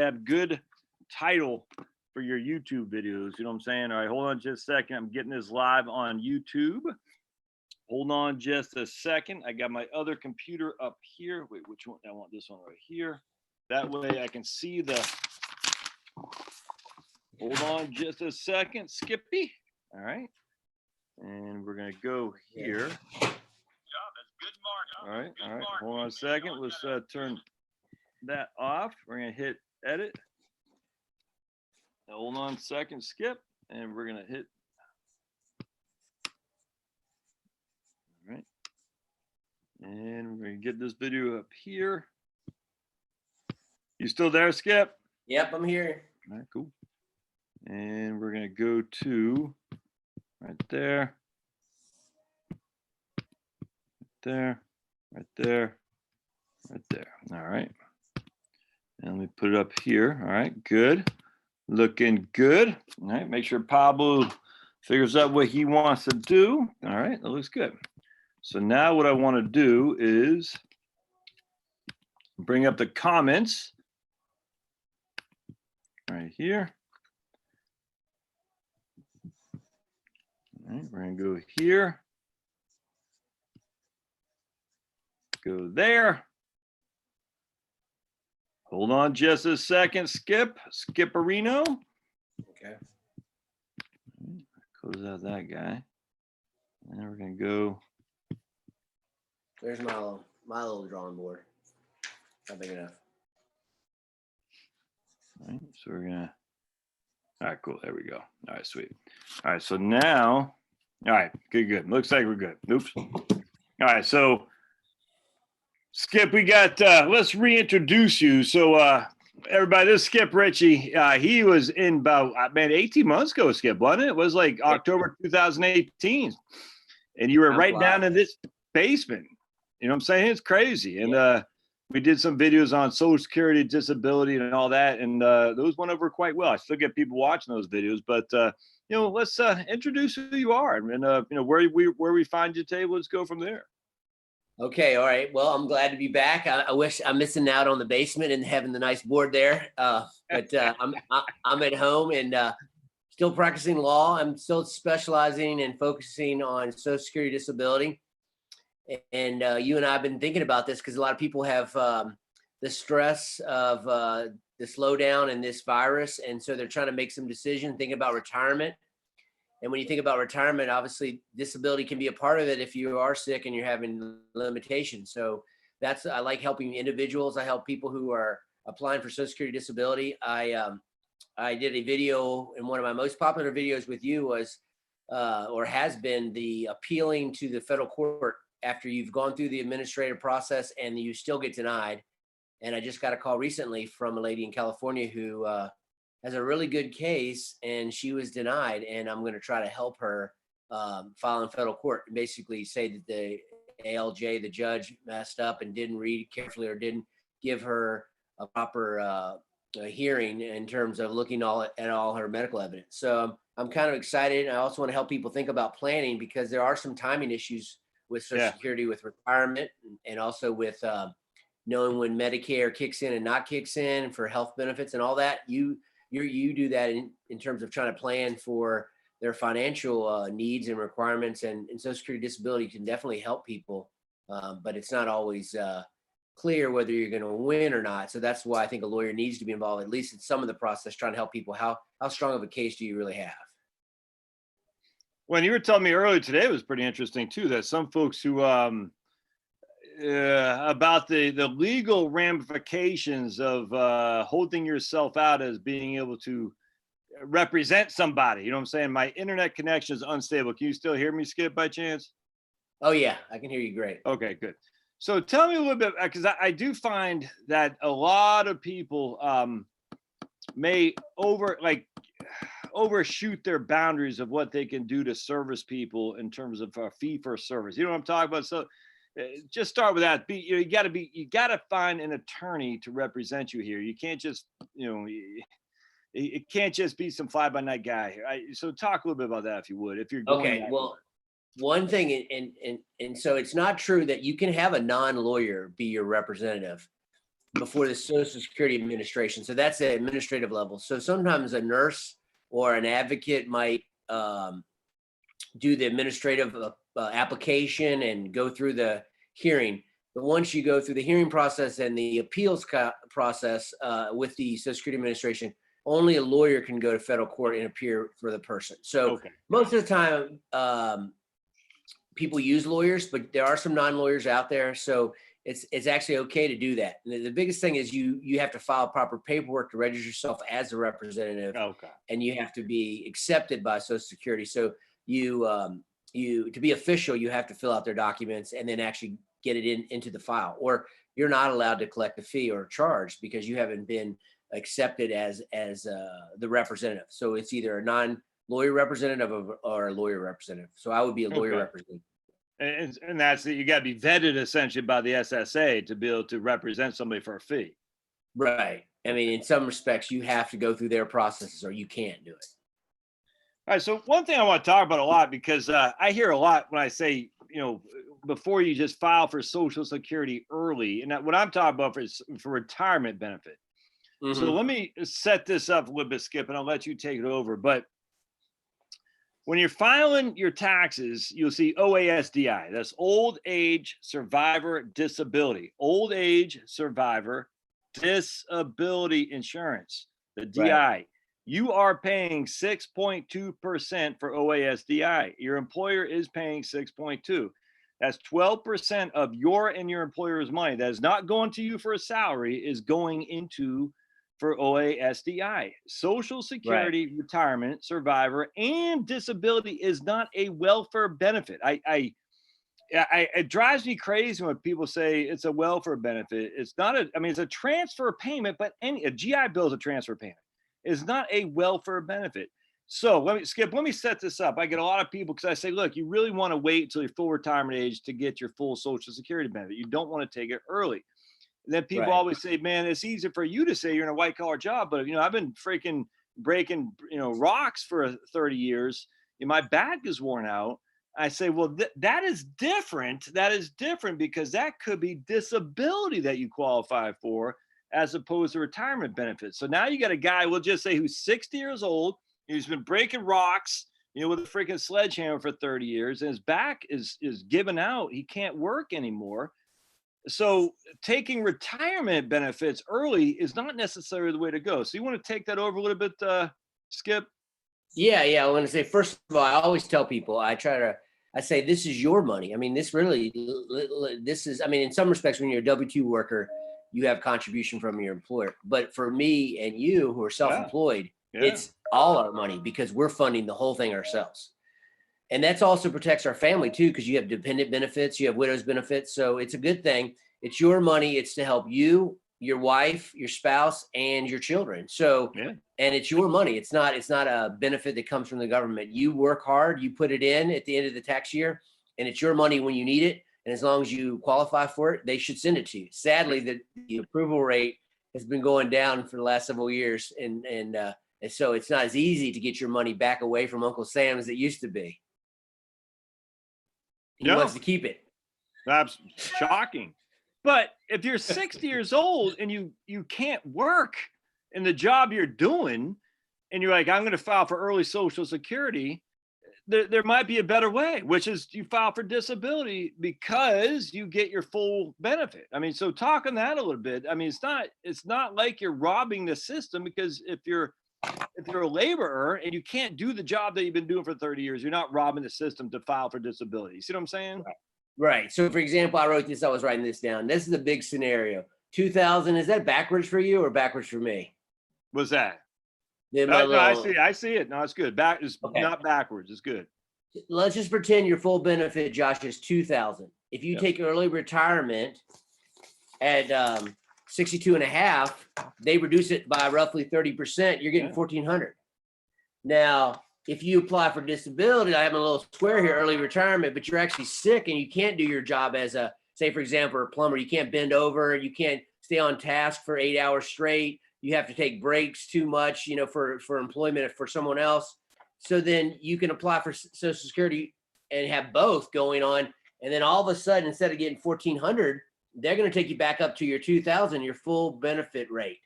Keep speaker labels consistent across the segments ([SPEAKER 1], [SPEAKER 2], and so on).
[SPEAKER 1] have good title for your YouTube videos. You know what I'm saying? All right, hold on just a second. I'm getting this live on YouTube. Hold on just a second. I got my other computer up here. Wait, which one? I want this one right here. That way I can see the. Hold on just a second, Skippy. All right. And we're going to go here. All right. Hold on a second. Let's turn that off. We're going to hit edit. Now, hold on a second, Skip. And we're going to hit. All right. And we're going to get this video up here. You still there, Skip?
[SPEAKER 2] Yep, I'm here.
[SPEAKER 1] All right, cool. And we're going to go to right there. There, right there, right there. All right. And let me put it up here. All right, good. Looking good. All right, make sure Pablo figures out what he wants to do. All right, that looks good. So now what I want to do is bring up the comments right here. All right, we're going to go here. Go there. Hold on just a second, Skipperino.
[SPEAKER 2] Okay.
[SPEAKER 1] Close out that guy. And then we're going to go.
[SPEAKER 2] There's my little drawing board. Not big enough.
[SPEAKER 1] All right, so we're going to. All right, cool. There we go. All right, sweet. All right, so now. All right, good. Looks like we're good. Oops. All right, so. Skip, we got, let's reintroduce you. So, everybody, this is Skip Ritchie. He was in about, 18 months ago, Skip, wasn't it? It was like October 2018. And you were right down in this basement. You know what I'm saying? It's crazy. And we did some videos on Social Security, disability, and all that. And those went over quite well. I still get people watching those videos. But, let's introduce who you are. And, where we find you today. Let's go from there.
[SPEAKER 2] Okay, all right. Well, I'm glad to be back. I wish I'm missing out on the basement and having the nice board there. But I'm at home and still practicing law. I'm still specializing and focusing on Social Security disability. And you and I have been thinking about this because a lot of people have the stress of the slowdown and this virus. And so they're trying to make some decisions, thinking about retirement. And when you think about retirement, obviously disability can be a part of it if you are sick and you're having limitations. So I like helping individuals. I help people who are applying for Social Security disability. I did a video, and one of my most popular videos with you was, or has been, the appealing to the federal court after you've gone through the administrative process and you still get denied. And I just got a call recently from a lady in California who has a really good case and she was denied, and I'm going to try to help her file in federal court and basically say that the ALJ, the judge, messed up and didn't read carefully or didn't give her a proper hearing in terms of looking at all her medical evidence. So I'm kind of excited. I also want to help people think about planning because there are some timing issues with Social Security, with retirement, and also with knowing when Medicare kicks in and not kicks in for health benefits and all that. You do that in terms of trying to plan for their financial needs and requirements, and Social Security disability can definitely help people, but it's not always clear whether you're going to win or not. So that's why I think a lawyer needs to be involved, at least in some of the process, trying to help people. How strong of a case do you really have?
[SPEAKER 1] When you were telling me earlier today, it was pretty interesting too, that some folks who about the legal ramifications of holding yourself out as being able to represent somebody. You know what I'm saying? My internet connection is unstable. Can you still hear me, Skip, by chance?
[SPEAKER 2] Oh yeah, I can hear you great.
[SPEAKER 1] Okay, good. So tell me a little bit, because I do find that a lot of people may overshoot their boundaries of what they can do to service people in terms of fee for service. You know what I'm talking about? So just start with that. You got to find an attorney to represent you here. You can't just, it can't just be some fly by night guy here. So talk a little bit about that, if you would, if you're going.
[SPEAKER 2] Okay. Well, one thing, and so it's not true that you can have a non-lawyer be your representative, before the Social Security Administration. So that's the administrative level. So sometimes a nurse or an advocate might do the administrative application and go through the hearing. But once you go through the hearing process and the appeals process with the Social Security Administration, only a lawyer can go to federal court and appear for the person. So most of the time, people use lawyers, but there are some non-lawyers out there. So it's actually okay to do that. And the biggest thing is you have to file proper paperwork to register yourself as a representative. And you have to be accepted by Social Security. So you to be official, you have to fill out their documents and then actually get it into the file, or you're not allowed to collect a fee or a charge because you haven't been accepted as the representative. So it's either a non-lawyer representative or a lawyer representative. So I would be a lawyer representative.
[SPEAKER 1] And that's that, you got to be vetted essentially by the SSA to be able to represent somebody for a fee.
[SPEAKER 2] Right. I mean, in some respects, you have to go through their processes or you can't do it.
[SPEAKER 1] All right. So one thing I want to talk about a lot, because I hear a lot when I say, before you just file for Social Security early, and what I'm talking about is for retirement benefit. Mm-hmm. So let me set this up a little bit, Skip, and I'll let you take it over. But when you're filing your taxes, you'll see OASDI. That's Old Age Survivor Disability. Old Age Survivor Disability Insurance, the DI. Right. You are paying 6.2% for OASDI. Your employer is paying 6.2%. That's 12% of your and your employer's money that is not going to you for a salary, is going into for OASDI. Social Security, retirement, survivor, and disability is not a welfare benefit. It drives me crazy when people say it's a welfare benefit. It's not it's a transfer payment, but a GI Bill is a transfer payment. It's not a welfare benefit. So let me set this up. I get a lot of people because I say, look, you really want to wait until your full retirement age to get your full Social Security benefit. You don't want to take it early. And then people always say, man, it's easy for you to say you're in a white collar job, but I've been freaking breaking rocks for 30 years. My back is worn out. I say, well, that is different. That is different because that could be disability that you qualify for as opposed to retirement benefits. So now you got a guy, we'll just say, who's 60 years old. He's been breaking rocks, with a freaking sledgehammer for 30 years, and his back is giving out. He can't work anymore. So taking retirement benefits early is not necessarily the way to go. So you want to take that over a little bit, Skip?
[SPEAKER 2] Yeah. I want to say, first of all, I always tell people, I say, this is your money. I mean, this is, in some respects, when you're a W-2 worker, you have contribution from your employer. But for me and you who are self-employed, it's all our money because we're funding the whole thing ourselves. And that's also protects our family too, because you have dependent benefits, you have widow's benefits. So it's a good thing. It's your money. It's to help you, your wife, your spouse, and your children. So, and it's your money. It's not a benefit that comes from the government. You work hard, you put it in at the end of the tax year, and it's your money when you need it. And as long as you qualify for it, they should send it to you. Sadly, the approval rate has been going down for the last several years. And so it's not as easy to get your money back away from Uncle Sam as it used to be. He wants to keep it.
[SPEAKER 1] That's shocking. But if you're 60 years old and you can't work in the job you're doing, and you're like, I'm going to file for early Social Security, there might be a better way, which is you file for disability because you get your full benefit. So talk on that a little bit. It's not like you're robbing the system, because if you're a laborer and you can't do the job that you've been doing for 30 years, you're not robbing the system to file for disability. You see what I'm saying?
[SPEAKER 2] Right. So for example, I was writing this down. This is a big scenario. 2000, is that backwards for you or backwards for me?
[SPEAKER 1] What's that?
[SPEAKER 2] No,
[SPEAKER 1] I see it. No, it's good. Not backwards. It's good.
[SPEAKER 2] Let's just pretend your full benefit, Josh, is 2000. If you take early retirement at 62 and a half, they reduce it by roughly 30%. You're getting 1400. Now, if you apply for disability, I have a little square here, early retirement, but you're actually sick and you can't do your job as say, for example, a plumber. You can't bend over. You can't stay on task for 8 hours straight. You have to take breaks too much, for employment for someone else. So then you can apply for Social Security and have both going on. And then all of a sudden, instead of getting 1400, they're going to take you back up to your 2000, your full benefit rate,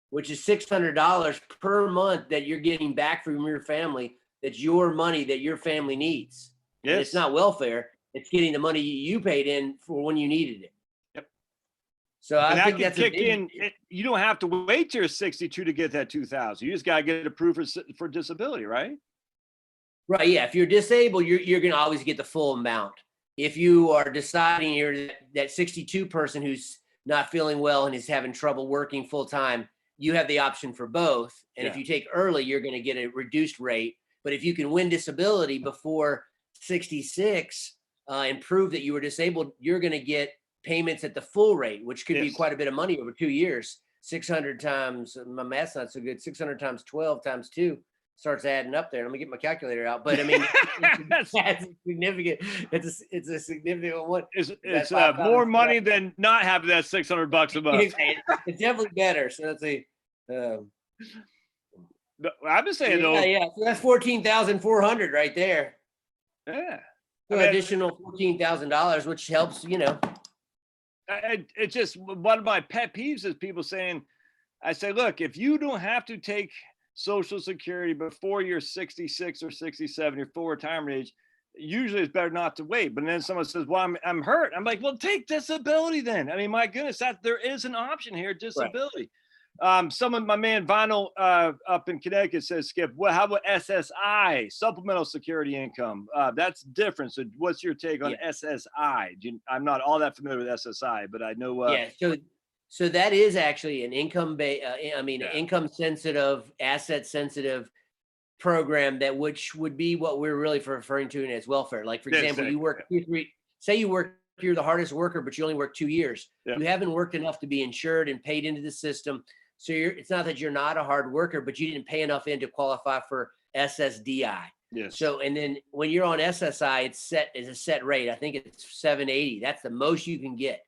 [SPEAKER 2] which is $600 per month that you're getting back from your family. That's your money that your family needs.
[SPEAKER 1] Yes.
[SPEAKER 2] And it's not welfare. It's getting the money you paid in for when you needed it.
[SPEAKER 1] Yep.
[SPEAKER 2] So
[SPEAKER 1] And
[SPEAKER 2] I think
[SPEAKER 1] that
[SPEAKER 2] that's
[SPEAKER 1] can kick in. You don't have to wait till you're 62 to get that 2000. You just got to get approved for disability, right?
[SPEAKER 2] Right. Yeah. If you're disabled, you're going to always get the full amount. If you are deciding you're that 62 person who's not feeling well and is having trouble working full time, you have the option for both. And if you take early, you're going to get a reduced rate. But if you can win disability before 66 and prove that you were disabled, you're going to get payments at the full rate, which could be quite a bit of money over 2 years. 600 times, my math's not so good, 600 times 12 times 2 starts adding up there. Let me get my calculator out. But I mean, that's significant. It's a significant one.
[SPEAKER 1] It's more money than not having that $600 a month.
[SPEAKER 2] It's definitely better. So let's see.
[SPEAKER 1] I've been saying though.
[SPEAKER 2] Yeah. So that's $14,400 right there.
[SPEAKER 1] Yeah.
[SPEAKER 2] So additional $14,000, which helps,
[SPEAKER 1] It's just one of my pet peeves is people saying, I say, look, if you don't have to take Social Security before you're 66 or 67, your full retirement age, usually it's better not to wait. But then someone says, well, I'm hurt. I'm like, well, take disability then. I mean, my goodness, that there is an option here, disability. Right. My man Vinyl up in Connecticut says, Skip, well, how about SSI, supplemental security income? That's different. So what's your take on SSI? I'm not all that familiar with SSI, but I know.
[SPEAKER 2] So that is actually an income income sensitive, asset sensitive program that which would be what we're really referring to as welfare. Like for example, you work you're the hardest worker, but you only work 2 years. You haven't worked enough to be insured and paid into the system. So it's not that you're not a hard worker, but you didn't pay enough in to qualify for SSDI.
[SPEAKER 1] Yes.
[SPEAKER 2] So, and then when you're on SSI, it's a set rate. I think it's $780. That's the most you can get.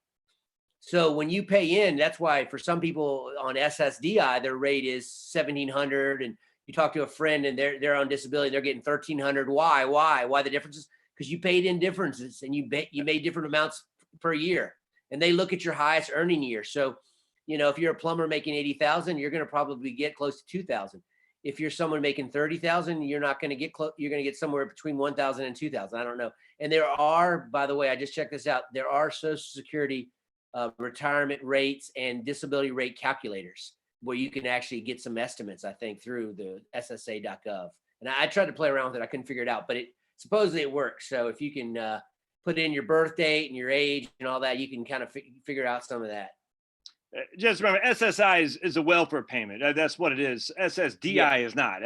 [SPEAKER 2] So when you pay in, that's why for some people on SSDI, their rate is $1,700. And you talk to a friend and they're on disability, they're getting $1,300. Why the differences? Because you paid in differences and you made different amounts per year. And they look at your highest earning year. So, if you're a plumber making 80,000, you're going to probably get close to 2,000. If you're someone making 30,000, you're not going to get close. You're going to get somewhere between 1,000 and 2,000. I don't know. And there are, by the way, I just checked this out. There are Social Security retirement rates and disability rate calculators where you can actually get some estimates, I think, through the SSA.gov. And I tried to play around with it. I couldn't figure it out, but supposedly it works. So if you can put in your birth date and your age and all that, you can kind of figure out some of that.
[SPEAKER 1] Just remember, SSI is a welfare payment. That's what it is. SSDI is not.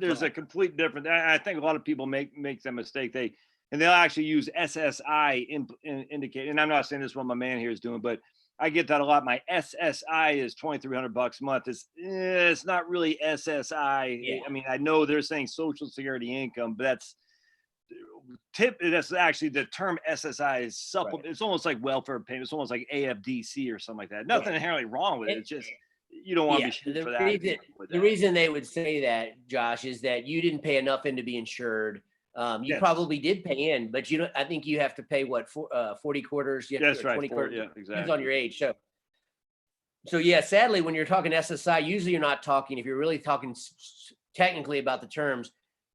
[SPEAKER 1] There's a complete difference. I think a lot of people make that mistake. They'll actually use SSI indicate. And I'm not saying this is what my man here is doing, but I get that a lot. My SSI is $2,300 a month. It's not really SSI.
[SPEAKER 2] Yeah.
[SPEAKER 1] I mean, I know they're saying Social Security income, but that's actually the term SSI is supplement. Right. It's almost like welfare payment. It's almost like AFDC or something like that. Nothing inherently wrong with it. It's just you don't want to be shit for that.
[SPEAKER 2] The reason they would say that, Josh, is that you didn't pay enough in to be insured. You probably did pay in, but I think you have to pay 40 quarters.
[SPEAKER 1] That's right.
[SPEAKER 2] 20 quarters.
[SPEAKER 1] Yeah, exactly.
[SPEAKER 2] Depends on your age. So yeah, sadly, when you're talking SSI, usually you're not talking. If you're really talking technically about the terms,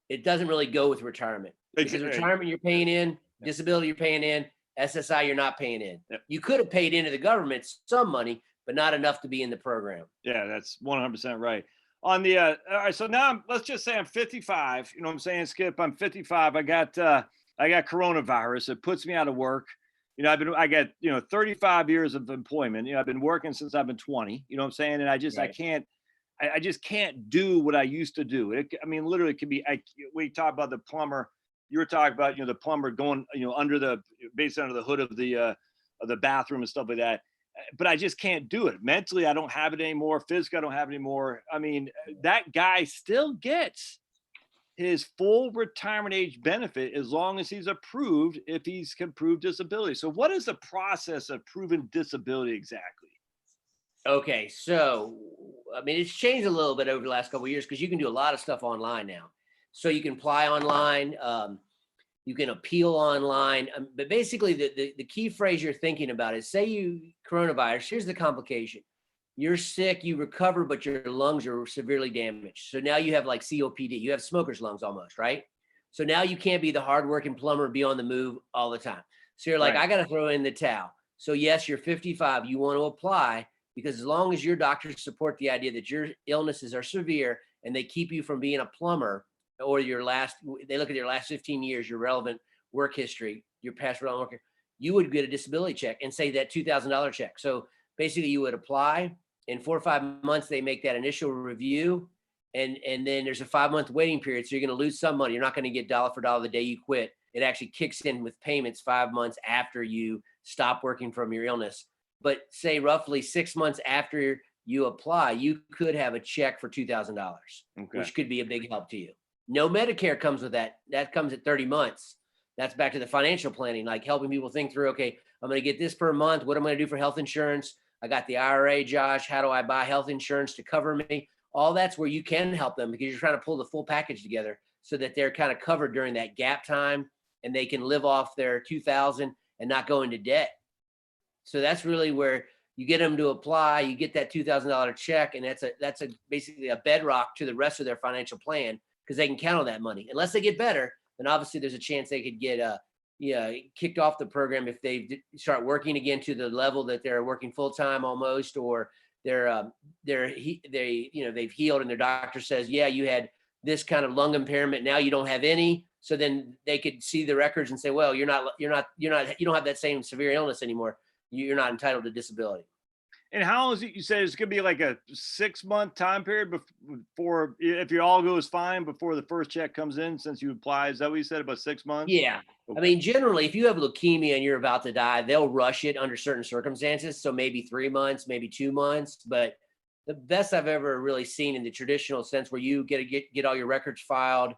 [SPEAKER 2] it doesn't really go with retirement. Because retirement you're paying in, disability you're paying in, SSI you're not paying in. Yep. You could have paid into the government some money, but not enough to be in the program.
[SPEAKER 1] Yeah, that's 100% right. On the all right, so now let's just say I'm 55. You know what I'm saying, Skip? I'm 55. I got coronavirus. It puts me out of work. I got 35 years of employment. I've been working since I've been 20. You know what I'm saying? And I just can't do what I used to do. Literally, it could be. We talk about the plumber. You were talking about the plumber going under the hood of the bathroom and stuff like that. But I just can't do it. Mentally, I don't have it anymore. Physically, I don't have it anymore. I mean, that guy still gets his full retirement age benefit as long as he's approved, if he's can prove disability. So what is the process of proving disability exactly?
[SPEAKER 2] Okay, so it's changed a little bit over the last couple of years because you can do a lot of stuff online now. So you can apply online. You can appeal online. But basically the key phrase you're thinking about is, say you coronavirus, here's the complication. You're sick, you recover, but your lungs are severely damaged. So now you have like COPD, you have smoker's lungs almost, right? So now you can't be the hardworking plumber, be on the move all the time. So you're like,
[SPEAKER 1] Right.
[SPEAKER 2] I got to throw in the towel. So yes, you're 55, you want to apply, because as long as your doctors support the idea that your illnesses are severe and they keep you from being a plumber, or they look at your last 15 years, your relevant work history, your past relevant work, you would get a disability check and say that $2,000 check. So basically you would apply. In 4 or 5 months, they make that initial review. And then there's a 5-month waiting period. So you're going to lose some money. You're not going to get dollar for dollar the day you quit. It actually kicks in with payments 5 months after you stop working from your illness. But say roughly 6 months after you apply, you could have a check for $2,000,
[SPEAKER 1] Okay.
[SPEAKER 2] which could be a big help to you. No Medicare comes with that. That comes at 30 months. That's back to the financial planning, like helping people think through, okay, I'm going to get this per month. What am I going to do for health insurance? I got the IRA, Josh. How do I buy health insurance to cover me? All that's where you can help them, because you're trying to pull the full package together so that they're kind of covered during that gap time and they can live off their 2,000 and not go into debt. So that's really where you get them to apply. You get that $2,000 check, and that's basically a bedrock to the rest of their financial plan, because they can count on that money. Unless they get better, then obviously there's a chance they could get kicked off the program if they start working again to the level that they're working full time almost, or they've healed and their doctor says, yeah, you had this kind of lung impairment, now you don't have any. So then they could see the records and say, well, you don't have that same severe illness anymore. You're not entitled to disability.
[SPEAKER 1] And how long is it? You said it's going to be like a 6-month time period before, if you all goes fine, before the first check comes in, since you apply. Is that what you said, about 6 months?
[SPEAKER 2] Yeah.
[SPEAKER 1] Okay.
[SPEAKER 2] I mean, generally, if you have leukemia and you're about to die, they'll rush it under certain circumstances. So maybe 3 months, maybe 2 months. But the best I've ever really seen in the traditional sense, where you get all your records filed,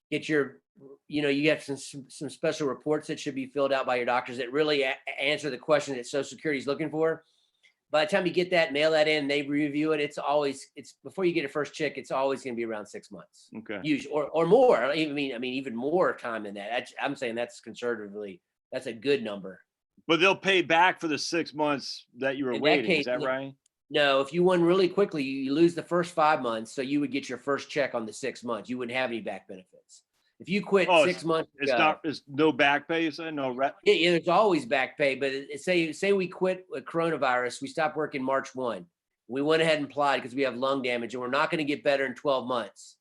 [SPEAKER 2] get your, you have some special reports that should be filled out by your doctors that really answer the question that Social Security is looking for. By the time you get that, mail that in, they review it. It's before you get a first check, it's always going to be around 6 months. Okay. Usually, or more. I mean, even more time than that. I'm saying that's conservatively, that's a good number.
[SPEAKER 1] But they'll pay back for the 6 months that you were waiting. Is that right?
[SPEAKER 2] No, if you won really quickly, you lose the first 5 months. So you would get your first check on the 6 months. You wouldn't have any back benefits. If you quit 6 months,
[SPEAKER 1] it's no back pay. You said no.
[SPEAKER 2] Yeah, there's always back pay. But say we quit with coronavirus, we stopped working March 1. We went ahead and applied because we have lung damage, and we're not going to get better in 12 months.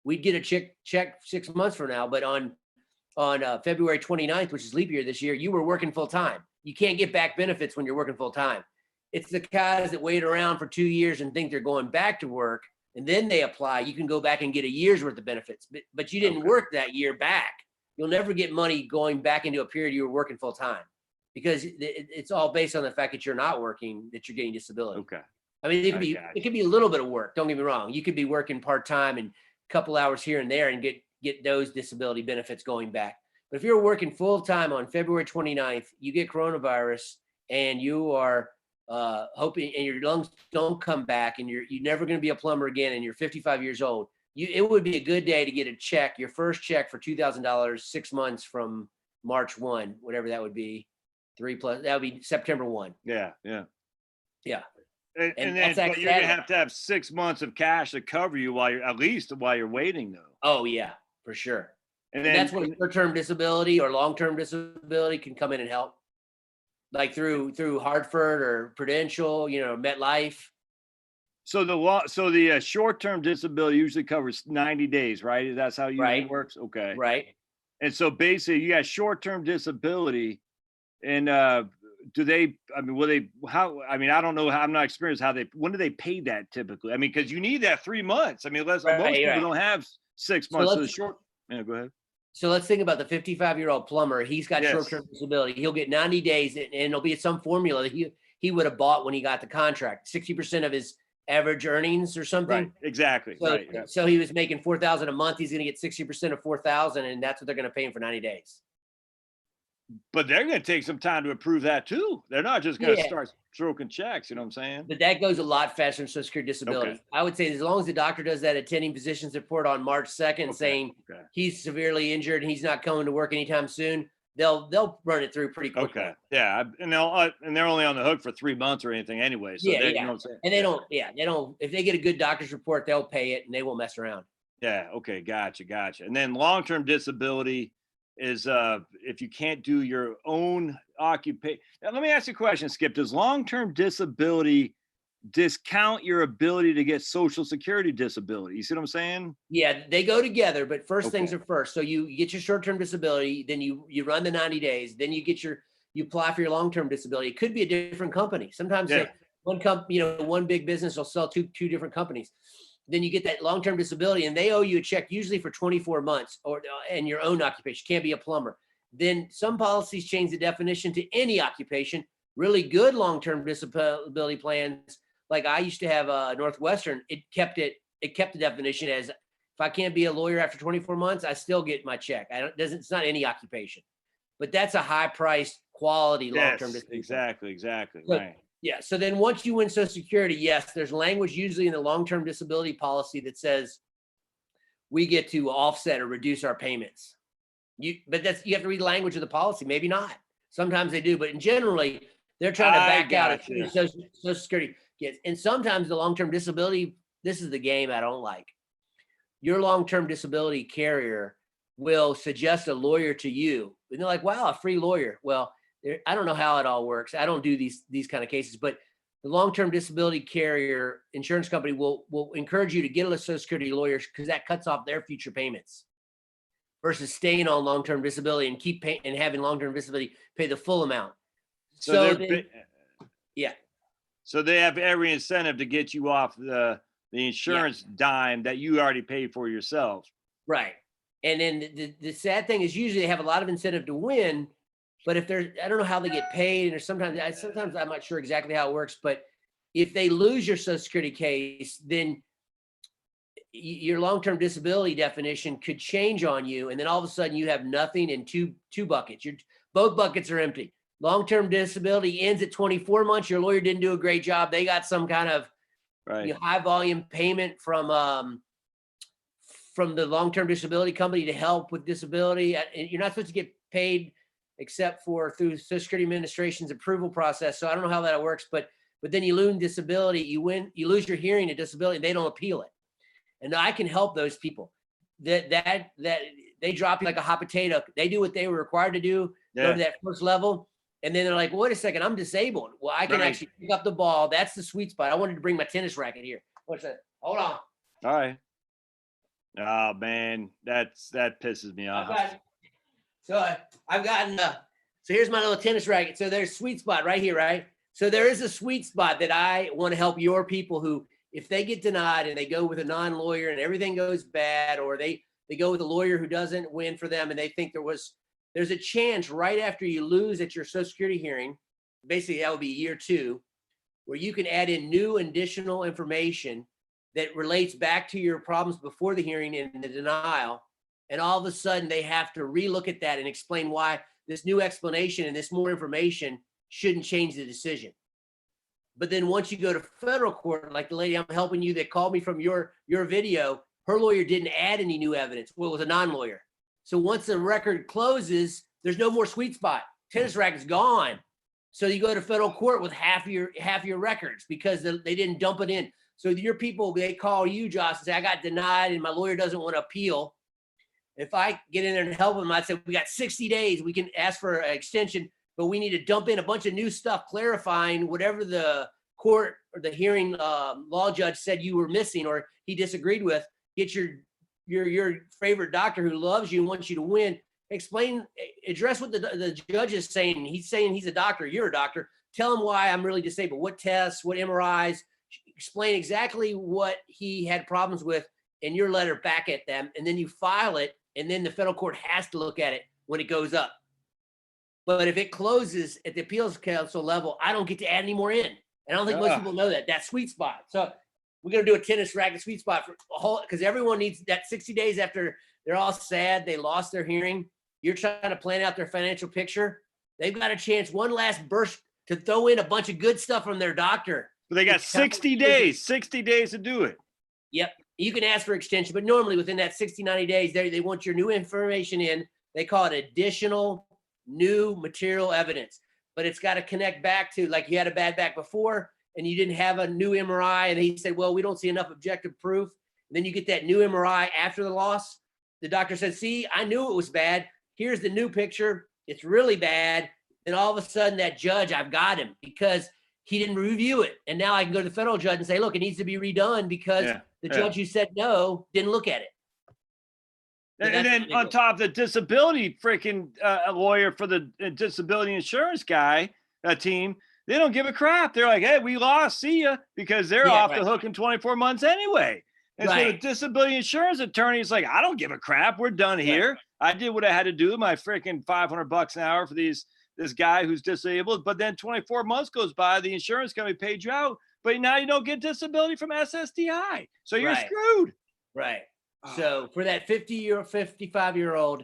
[SPEAKER 2] We'd get a check 6 months from now. But on February 29th, which is leap year this year, you were working full time. You can't get back benefits when you're working full time. It's the guys that wait around for 2 years and think they're going back to work, and then they apply. You can go back and get a year's worth of benefits, but you didn't work that year back. You'll never get money going back into a period you were working full time, because it's all based on the fact that you're not working, that you're getting disability. Okay. I mean, it could be a little bit of work. Don't get me wrong. You could be working part-time and a couple hours here and there and get those disability benefits going back. But if you're working full-time on February 29th, you get coronavirus and you are hoping, and your lungs don't come back, and you're never going to be a plumber again, and you're 55 years old, it would be a good day to get a check, your first check for $2,000, 6 months from March 1, whatever that would be, 3 plus, that would be September 1.
[SPEAKER 1] Yeah.
[SPEAKER 2] And
[SPEAKER 1] then but you're gonna have to have 6 months of cash to cover you while you're waiting, though.
[SPEAKER 2] Oh yeah, for sure. And that's when short-term disability or long-term disability can come in and help. Like through Hartford or Prudential, MetLife. So
[SPEAKER 1] the short-term disability usually covers 90 days, right? That's how it usually works. Okay.
[SPEAKER 2] Right.
[SPEAKER 1] And so basically you got short-term disability, and do they, I mean, I don't know how, I'm not experienced when do they pay that typically? I mean, because you need that 3 months. I mean, most people don't have 6 months. Go ahead.
[SPEAKER 2] So let's think about the 55-year-old plumber. He's got short-term disability. He'll get 90 days, and it'll be some formula that he would have bought when he got the contract. 60% of his average earnings or something.
[SPEAKER 1] Right. Exactly.
[SPEAKER 2] So he was making $4,000 a month. He's going to get 60% of $4,000, and that's what they're going to pay him for 90 days.
[SPEAKER 1] But they're going to take some time to approve that too. They're not just going to
[SPEAKER 2] Yeah,
[SPEAKER 1] start stroking checks. You know what I'm saying?
[SPEAKER 2] but that goes a lot faster than Social Security disability.
[SPEAKER 1] Okay.
[SPEAKER 2] I would say as long as the doctor does that attending physician's report on March 2nd
[SPEAKER 1] Okay.
[SPEAKER 2] saying
[SPEAKER 1] Okay.
[SPEAKER 2] he's severely injured and he's not coming to work anytime soon, they'll run it through pretty quickly.
[SPEAKER 1] Okay. Yeah. And they're only on the hook for 3 months or anything anyway. So
[SPEAKER 2] Yeah,
[SPEAKER 1] they, you
[SPEAKER 2] yeah.
[SPEAKER 1] know what I'm saying?
[SPEAKER 2] And they don't, if they get a good doctor's report, they'll pay it and they won't mess around.
[SPEAKER 1] Yeah. Okay. Gotcha. And then long-term disability is if you can't do your own occupation. Now, let me ask you a question, Skip. Does long-term disability discount your ability to get Social Security disability? You see what I'm saying?
[SPEAKER 2] Yeah, they go together, but first things
[SPEAKER 1] Okay.
[SPEAKER 2] are first. So you get your short-term disability, then you run the 90 days, then you apply for your long-term disability. It could be a different company. Sometimes
[SPEAKER 1] Yeah.
[SPEAKER 2] one big business will sell two different companies. Then you get that long-term disability and they owe you a check usually for 24 months and your own occupation. Can't be a plumber. Then some policies change the definition to any occupation. Really good long-term disability plans, like I used to have Northwestern, it kept the definition as if I can't be a lawyer after 24 months, I still get my check. It's not any occupation, but that's a high priced quality long-term
[SPEAKER 1] Yes,
[SPEAKER 2] disability.
[SPEAKER 1] exactly.
[SPEAKER 2] So,
[SPEAKER 1] Right.
[SPEAKER 2] yeah. So then once you win Social Security, yes, there's language usually in the long-term disability policy that says we get to offset or reduce our payments. You have to read the language of the policy. Maybe not. Sometimes they do, but generally they're trying to back out of
[SPEAKER 1] gotcha.
[SPEAKER 2] Social Security gets. And sometimes the long-term disability, this is the game I don't like. Your long-term disability carrier will suggest a lawyer to you. And they're like, wow, a free lawyer. Well, I don't know how it all works. I don't do these kind of cases, but the long-term disability carrier insurance company will encourage you to get a Social Security lawyer because that cuts off their future payments versus staying on long-term disability and keep paying and having long-term disability pay the full amount. So yeah.
[SPEAKER 1] So they have every incentive to get you off the insurance dime that you already paid for yourself.
[SPEAKER 2] Right. And then the sad thing is usually they have a lot of incentive to win, but if I don't know how they get paid, or sometimes I'm not sure exactly how it works, but if they lose your Social Security case, then your long-term disability definition could change on you. And then all of a sudden you have nothing in two buckets. Both buckets are empty. Long-term disability ends at 24 months. Your lawyer didn't do a great job. They got some kind of high volume payment from the long-term disability company to help with disability. You're not supposed to get paid except for through Social Security Administration's approval process. So I don't know how that works, but then you lose disability, you lose your hearing and disability, and they don't appeal it. And I can help those people that they drop you like a hot potato. They do what they were required to do, go to that first level. And then they're like, wait a second, I'm disabled. Well, I can actually pick up the ball. That's the sweet spot. I wanted to bring my tennis racket here. What's that? Hold on.
[SPEAKER 1] All right. Oh man, that pisses me off.
[SPEAKER 2] I've gotten so here's my little tennis racket. So there's sweet spot right here, right? So there is a sweet spot that I want to help your people who, if they get denied and they go with a non-lawyer and everything goes bad, or they go with a lawyer who doesn't win for them and they think there's a chance right after you lose at your Social Security hearing, basically that would be year 2, where you can add in new additional information that relates back to your problems before the hearing and the denial. And all of a sudden they have to relook at that and explain why this new explanation and this more information shouldn't change the decision. But then once you go to federal court, like the lady I'm helping you that called me from your video, her lawyer didn't add any new evidence. Well, it was a non-lawyer. So once the record closes, there's no more sweet spot. Tennis racket's gone. So you go to federal court with half your records because they didn't dump it in. So your people, they call you, Josh, and say, I got denied and my lawyer doesn't want to appeal. If I get in there and help them, I'd say, we got 60 days. We can ask for an extension, but we need to dump in a bunch of new stuff clarifying whatever the court or the hearing law judge said you were missing or he disagreed with. Get your favorite doctor who loves you and wants you to win. Address what the judge is saying. He's saying he's a doctor. You're a doctor. Tell him why I'm really disabled. What tests, what MRIs. Explain exactly what he had problems with in your letter back at them. And then you file it. And then the federal court has to look at it when it goes up. But if it closes at the appeals council level, I don't get to add any more in. And I don't think most people know that sweet spot. So we're going to do a tennis racket sweet spot for a whole, because everyone needs that 60 days after they're all sad, they lost their hearing. you're trying to plan out their financial picture, they've got a chance, one last burst to throw in a bunch of good stuff from their doctor.
[SPEAKER 1] But they got 60 days to do it.
[SPEAKER 2] Yep. You can ask for extension, but normally within that 60, 90 days, they want your new information in. They call it additional new material evidence, but it's got to connect back to, like, you had a bad back before and you didn't have a new MRI. And he said, well, we don't see enough objective proof. And then you get that new MRI after the loss. The doctor said, see, I knew it was bad. Here's the new picture. It's really bad. And all of a sudden that judge, I've got him because he didn't review it. And now I can go to the federal judge and say, look, it needs to be redone because the judge who said no didn't look at it. So
[SPEAKER 1] and then on top of the disability freaking lawyer for the disability insurance guy team, they don't give a crap. They're like, hey, we lost, see ya, because they're off the hook in 24 months anyway. And so the disability insurance attorney is like, I don't give a crap. We're done here. I did what I had to do. My freaking $500 an hour for this guy who's disabled. But then 24 months goes by, the insurance company paid you out, but now you don't get disability from SSDI. So you're screwed.
[SPEAKER 2] Right. So for that 55-year-old,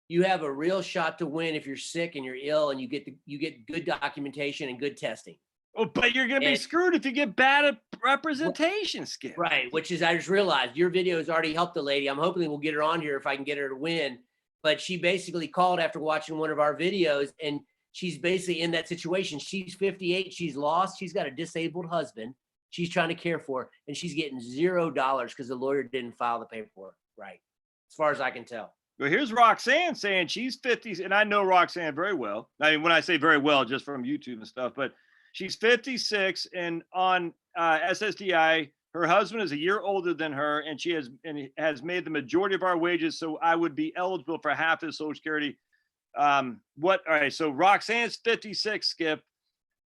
[SPEAKER 2] you have a real shot to win if you're sick and you're ill and you get good documentation and good testing.
[SPEAKER 1] Oh, but you're going to be screwed if you get bad representation, Skip.
[SPEAKER 2] Right, which is, I just realized your video has already helped the lady. I'm hoping we'll get her on here if I can get her to win. But she basically called after watching one of our videos, and she's basically in that situation. She's 58. She's lost. She's got a disabled husband she's trying to care for, and she's getting $0 because the lawyer didn't file the paperwork right, as far as I can tell.
[SPEAKER 1] Well, here's Roxanne saying she's 50, and I know Roxanne very well. I mean, when I say very well, just from YouTube and stuff, but she's 56, and on SSDI, her husband is a year older than her, and she has made the majority of our wages, so I would be eligible for half his Social Security. All right, so Roxanne's 56, Skip.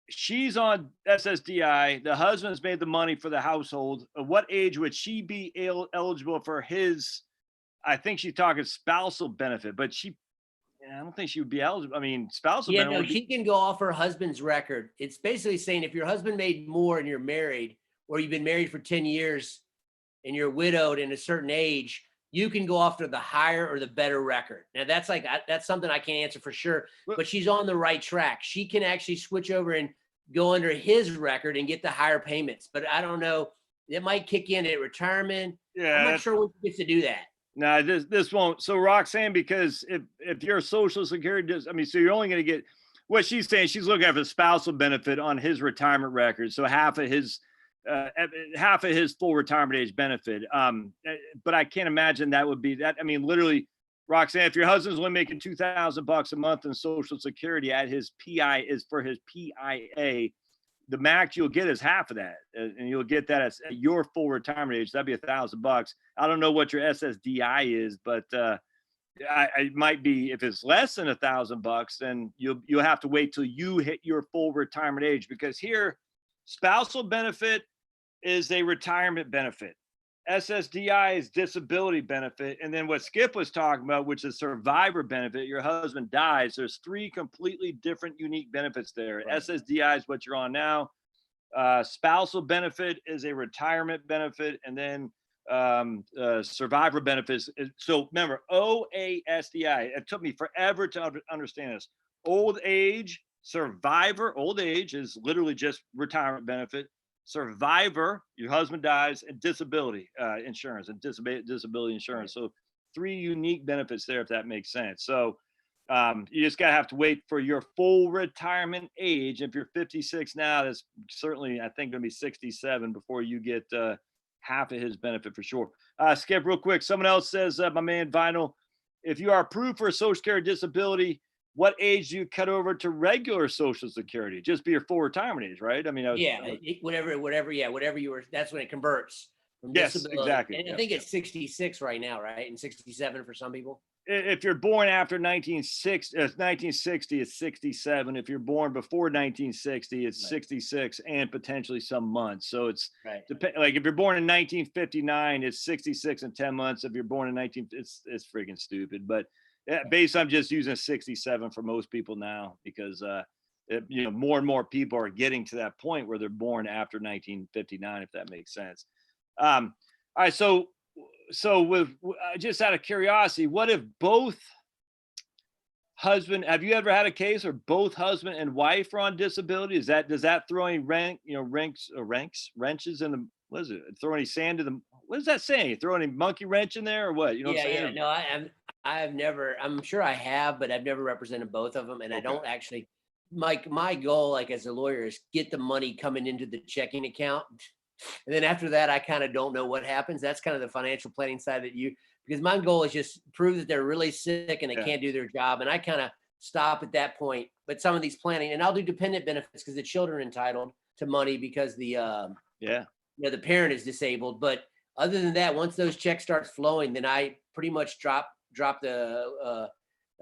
[SPEAKER 1] She's on SSDI. The husband's made the money for the household. At what age would she be eligible for his, I think she's talking spousal benefit, but I don't think she would be eligible. I mean, spousal benefit.
[SPEAKER 2] No, she can go off her husband's record. It's basically saying if your husband made more and you're married, or you've been married for 10 years and you're widowed in a certain age, you can go after the higher or the better record. Now that's something I can't answer for sure, but she's on the right track. She can actually switch over and go under his record and get the higher payments. But I don't know, it might kick in at retirement.
[SPEAKER 1] Yeah,
[SPEAKER 2] I'm not sure when she gets to do that.
[SPEAKER 1] No, this won't. So Roxanne, because if you're a Social Security, so you're only going to get what she's saying. She's looking at the spousal benefit on his retirement record. So half of his full retirement age benefit. But I can't imagine that would be that. I mean, literally, Roxanne, if your husband's only making $2,000 a month in Social Security at his PI is for his PIA, the max you'll get is half of that, and you'll get that at your full retirement age. That'd be $1,000. I don't know what your SSDI is, but it might be, if it's less than $1,000, then you'll have to wait till you hit your full retirement age, because here, spousal benefit is a retirement benefit. SSDI is disability benefit. And then what Skip was talking about, which is survivor benefit, your husband dies. There's 3 completely different, unique benefits there. Right. SSDI is what you're on now. Spousal benefit is a retirement benefit. And then survivor benefits. So remember, OASDI, it took me forever to understand this. Old age, survivor, old age is literally just retirement benefit. Survivor, your husband dies, and disability insurance and disability insurance. So 3 unique benefits there, if that makes sense. So you just have to wait for your full retirement age. If you're 56 now, that's certainly, I think, going to be 67 before you get half of his benefit for sure. Skip, real quick. Someone else says, my man Vinyl, if you are approved for a Social Security disability, what age do you cut over to regular Social Security? Just be your full retirement age, right? I mean,
[SPEAKER 2] whatever you were, that's when it converts from
[SPEAKER 1] disability. Exactly.
[SPEAKER 2] And I think it's 66 right now, right? And 67 for some people.
[SPEAKER 1] If you're born after 1960, it's 67. If you're born before 1960, it's 66 and potentially some months. So it's like if you're born in 1959, it's 66 and 10 months. If you're born in it's freaking stupid. But based, I'm just using 67 for most people now, because more and more people are getting to that point where they're born after 1959, if that makes sense. All right, so with just out of curiosity, what if both husband, have you ever had a case where both husband and wife are on disability? Does that throw any wrenches in the, what is it? Throw any sand to the, what is that saying? Throw any monkey wrench in there or what? You know what I'm
[SPEAKER 2] Yeah,
[SPEAKER 1] saying?
[SPEAKER 2] no, I've never, I'm sure I have, but I've never represented both of them. And I
[SPEAKER 1] Okay.
[SPEAKER 2] don't actually, my goal, like as a lawyer, is get the money coming into the checking account. And then after that, I kind of don't know what happens. That's kind of the financial planning side because my goal is just prove that they're really sick and they
[SPEAKER 1] Yeah.
[SPEAKER 2] can't do their job. And I kind of stop at that point. But some of these planning, and I'll do dependent benefits because the children are entitled to money because the parent is disabled. But other than that, once those checks start flowing, then I pretty much drop the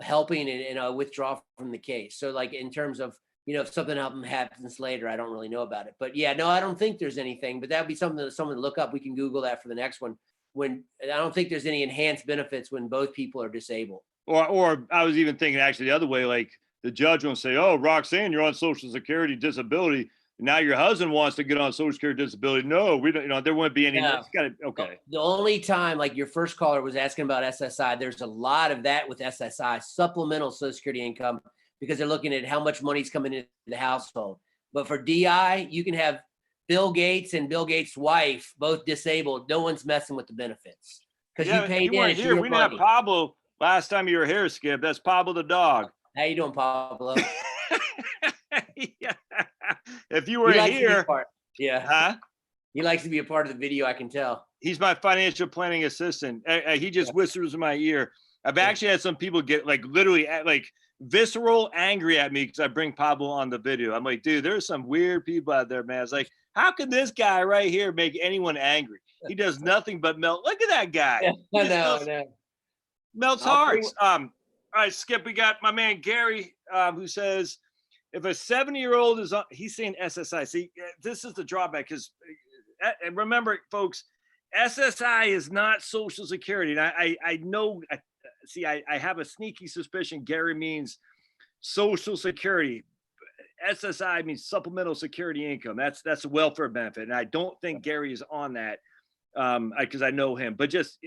[SPEAKER 2] helping and withdraw from the case. So like in terms of, if something happens later, I don't really know about it. But yeah, no, I don't think there's anything, but that'd be something that someone to look up. We can Google that for the next one. When I don't think there's any enhanced benefits when both people are disabled.
[SPEAKER 1] Or I was even thinking actually the other way, like the judge won't say, oh, Roxanne, you're on Social Security disability. Now your husband wants to get on Social Security disability. No, we don't, there wouldn't be any.
[SPEAKER 2] No.
[SPEAKER 1] Okay.
[SPEAKER 2] The only time, like your first caller was asking about SSI, there's a lot of that with SSI, supplemental Social Security income, because they're looking at how much money's coming into the household. But for DI, you can have Bill Gates and Bill Gates' wife both disabled. No one's messing with the benefits because you paid in. It's your
[SPEAKER 1] We didn't have
[SPEAKER 2] money.
[SPEAKER 1] Pablo last time you were here, Skip. That's Pablo the dog.
[SPEAKER 2] How you doing, Pablo?
[SPEAKER 1] Yeah. If you were here,
[SPEAKER 2] yeah,
[SPEAKER 1] huh?
[SPEAKER 2] He likes to be a part of the video. I can tell.
[SPEAKER 1] He's my financial planning assistant. He just whispers in my ear. I've actually had some people get like literally like visceral angry at me because I bring Pablo on the video. I'm like, dude, there's some weird people out there, man. It's like, how can this guy right here make anyone angry? He does nothing but melt. Look at that guy.
[SPEAKER 2] I know.
[SPEAKER 1] Melts hearts. All right, Skip, we got my man Gary, who says, if a 70-year-old is on, he's saying SSI. See, this is the drawback because, and remember, folks, SSI is not Social Security. And I know, I have a sneaky suspicion Gary means Social Security. SSI means supplemental security income. That's a welfare benefit. And I don't think Gary is on that because I know him. But just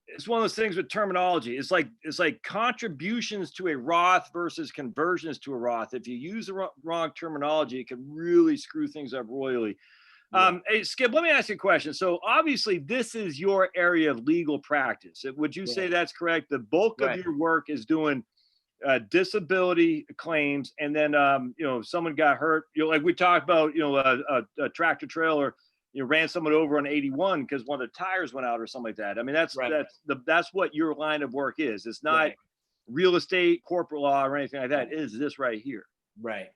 [SPEAKER 1] it's one of those things with terminology. It's like contributions to a Roth versus conversions to a Roth. If you use the wrong terminology, it can really screw things up royally. Hey, Skip, let me ask you a question. So obviously this is your area of legal practice. Would you say that's correct? The bulk of your work is doing disability claims. And then, someone got hurt, like we talked about, a tractor trailer, ran someone over on 81 because one of the tires went out or something like that. I mean, that's what your line of work is. It's not real estate, corporate law, or anything like that. It is this right here.
[SPEAKER 2] Right.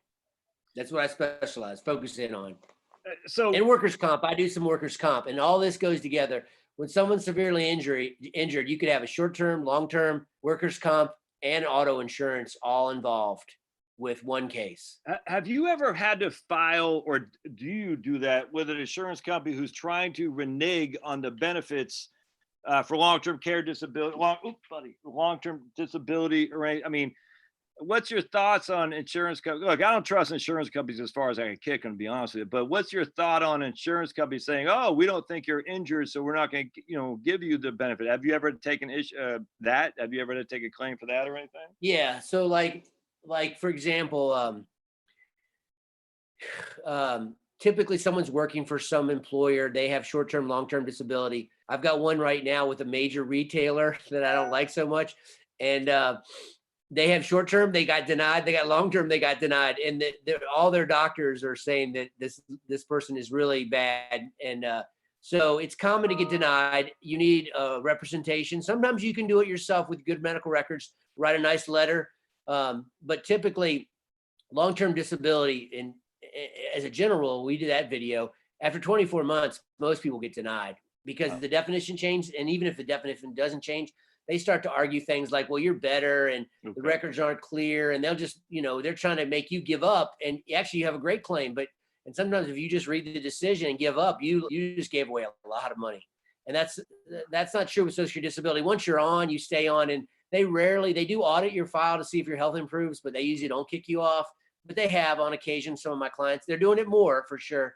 [SPEAKER 2] That's what I specialize, focus in on.
[SPEAKER 1] So
[SPEAKER 2] in workers' comp, I do some workers' comp, and all this goes together. When someone's severely injured, you could have a short-term, long-term workers' comp and auto insurance all involved with one case.
[SPEAKER 1] Have you ever had to file, or do you do that with an insurance company who's trying to renege on the benefits for long-term care disability, long-term disability? I mean, what's your thoughts on insurance companies? Look, I don't trust insurance companies as far as I can kick them, to be honest with you. But what's your thought on insurance companies saying, "Oh, we don't think you're injured, so we're not going to, give you the benefit"? Have you ever taken that? Have you ever had to take a claim for that or anything?
[SPEAKER 2] Yeah. So, like for example, typically someone's working for some employer. They have short-term, long-term disability. I've got one right now with a major retailer that I don't like so much, and they have short-term, they got denied. They got long-term, they got denied. And all their doctors are saying that this person is really bad. And so it's common to get denied. You need representation. Sometimes you can do it yourself with good medical records, write a nice letter. But typically long-term disability, and as a general rule, we did that video. After 24 months, most people get denied because the definition changed. And even if the definition doesn't change, they start to argue things like, well, you're better and the records aren't clear. And they'll just, they're trying to make you give up. And actually you have a great claim, and sometimes if you just read the decision and give up, you just gave away a lot of money. And that's not true with Social Security disability. Once you're on, you stay on, and they do audit your file to see if your health improves, but they usually don't kick you off. But they have on occasion, some of my clients, they're doing it more for sure.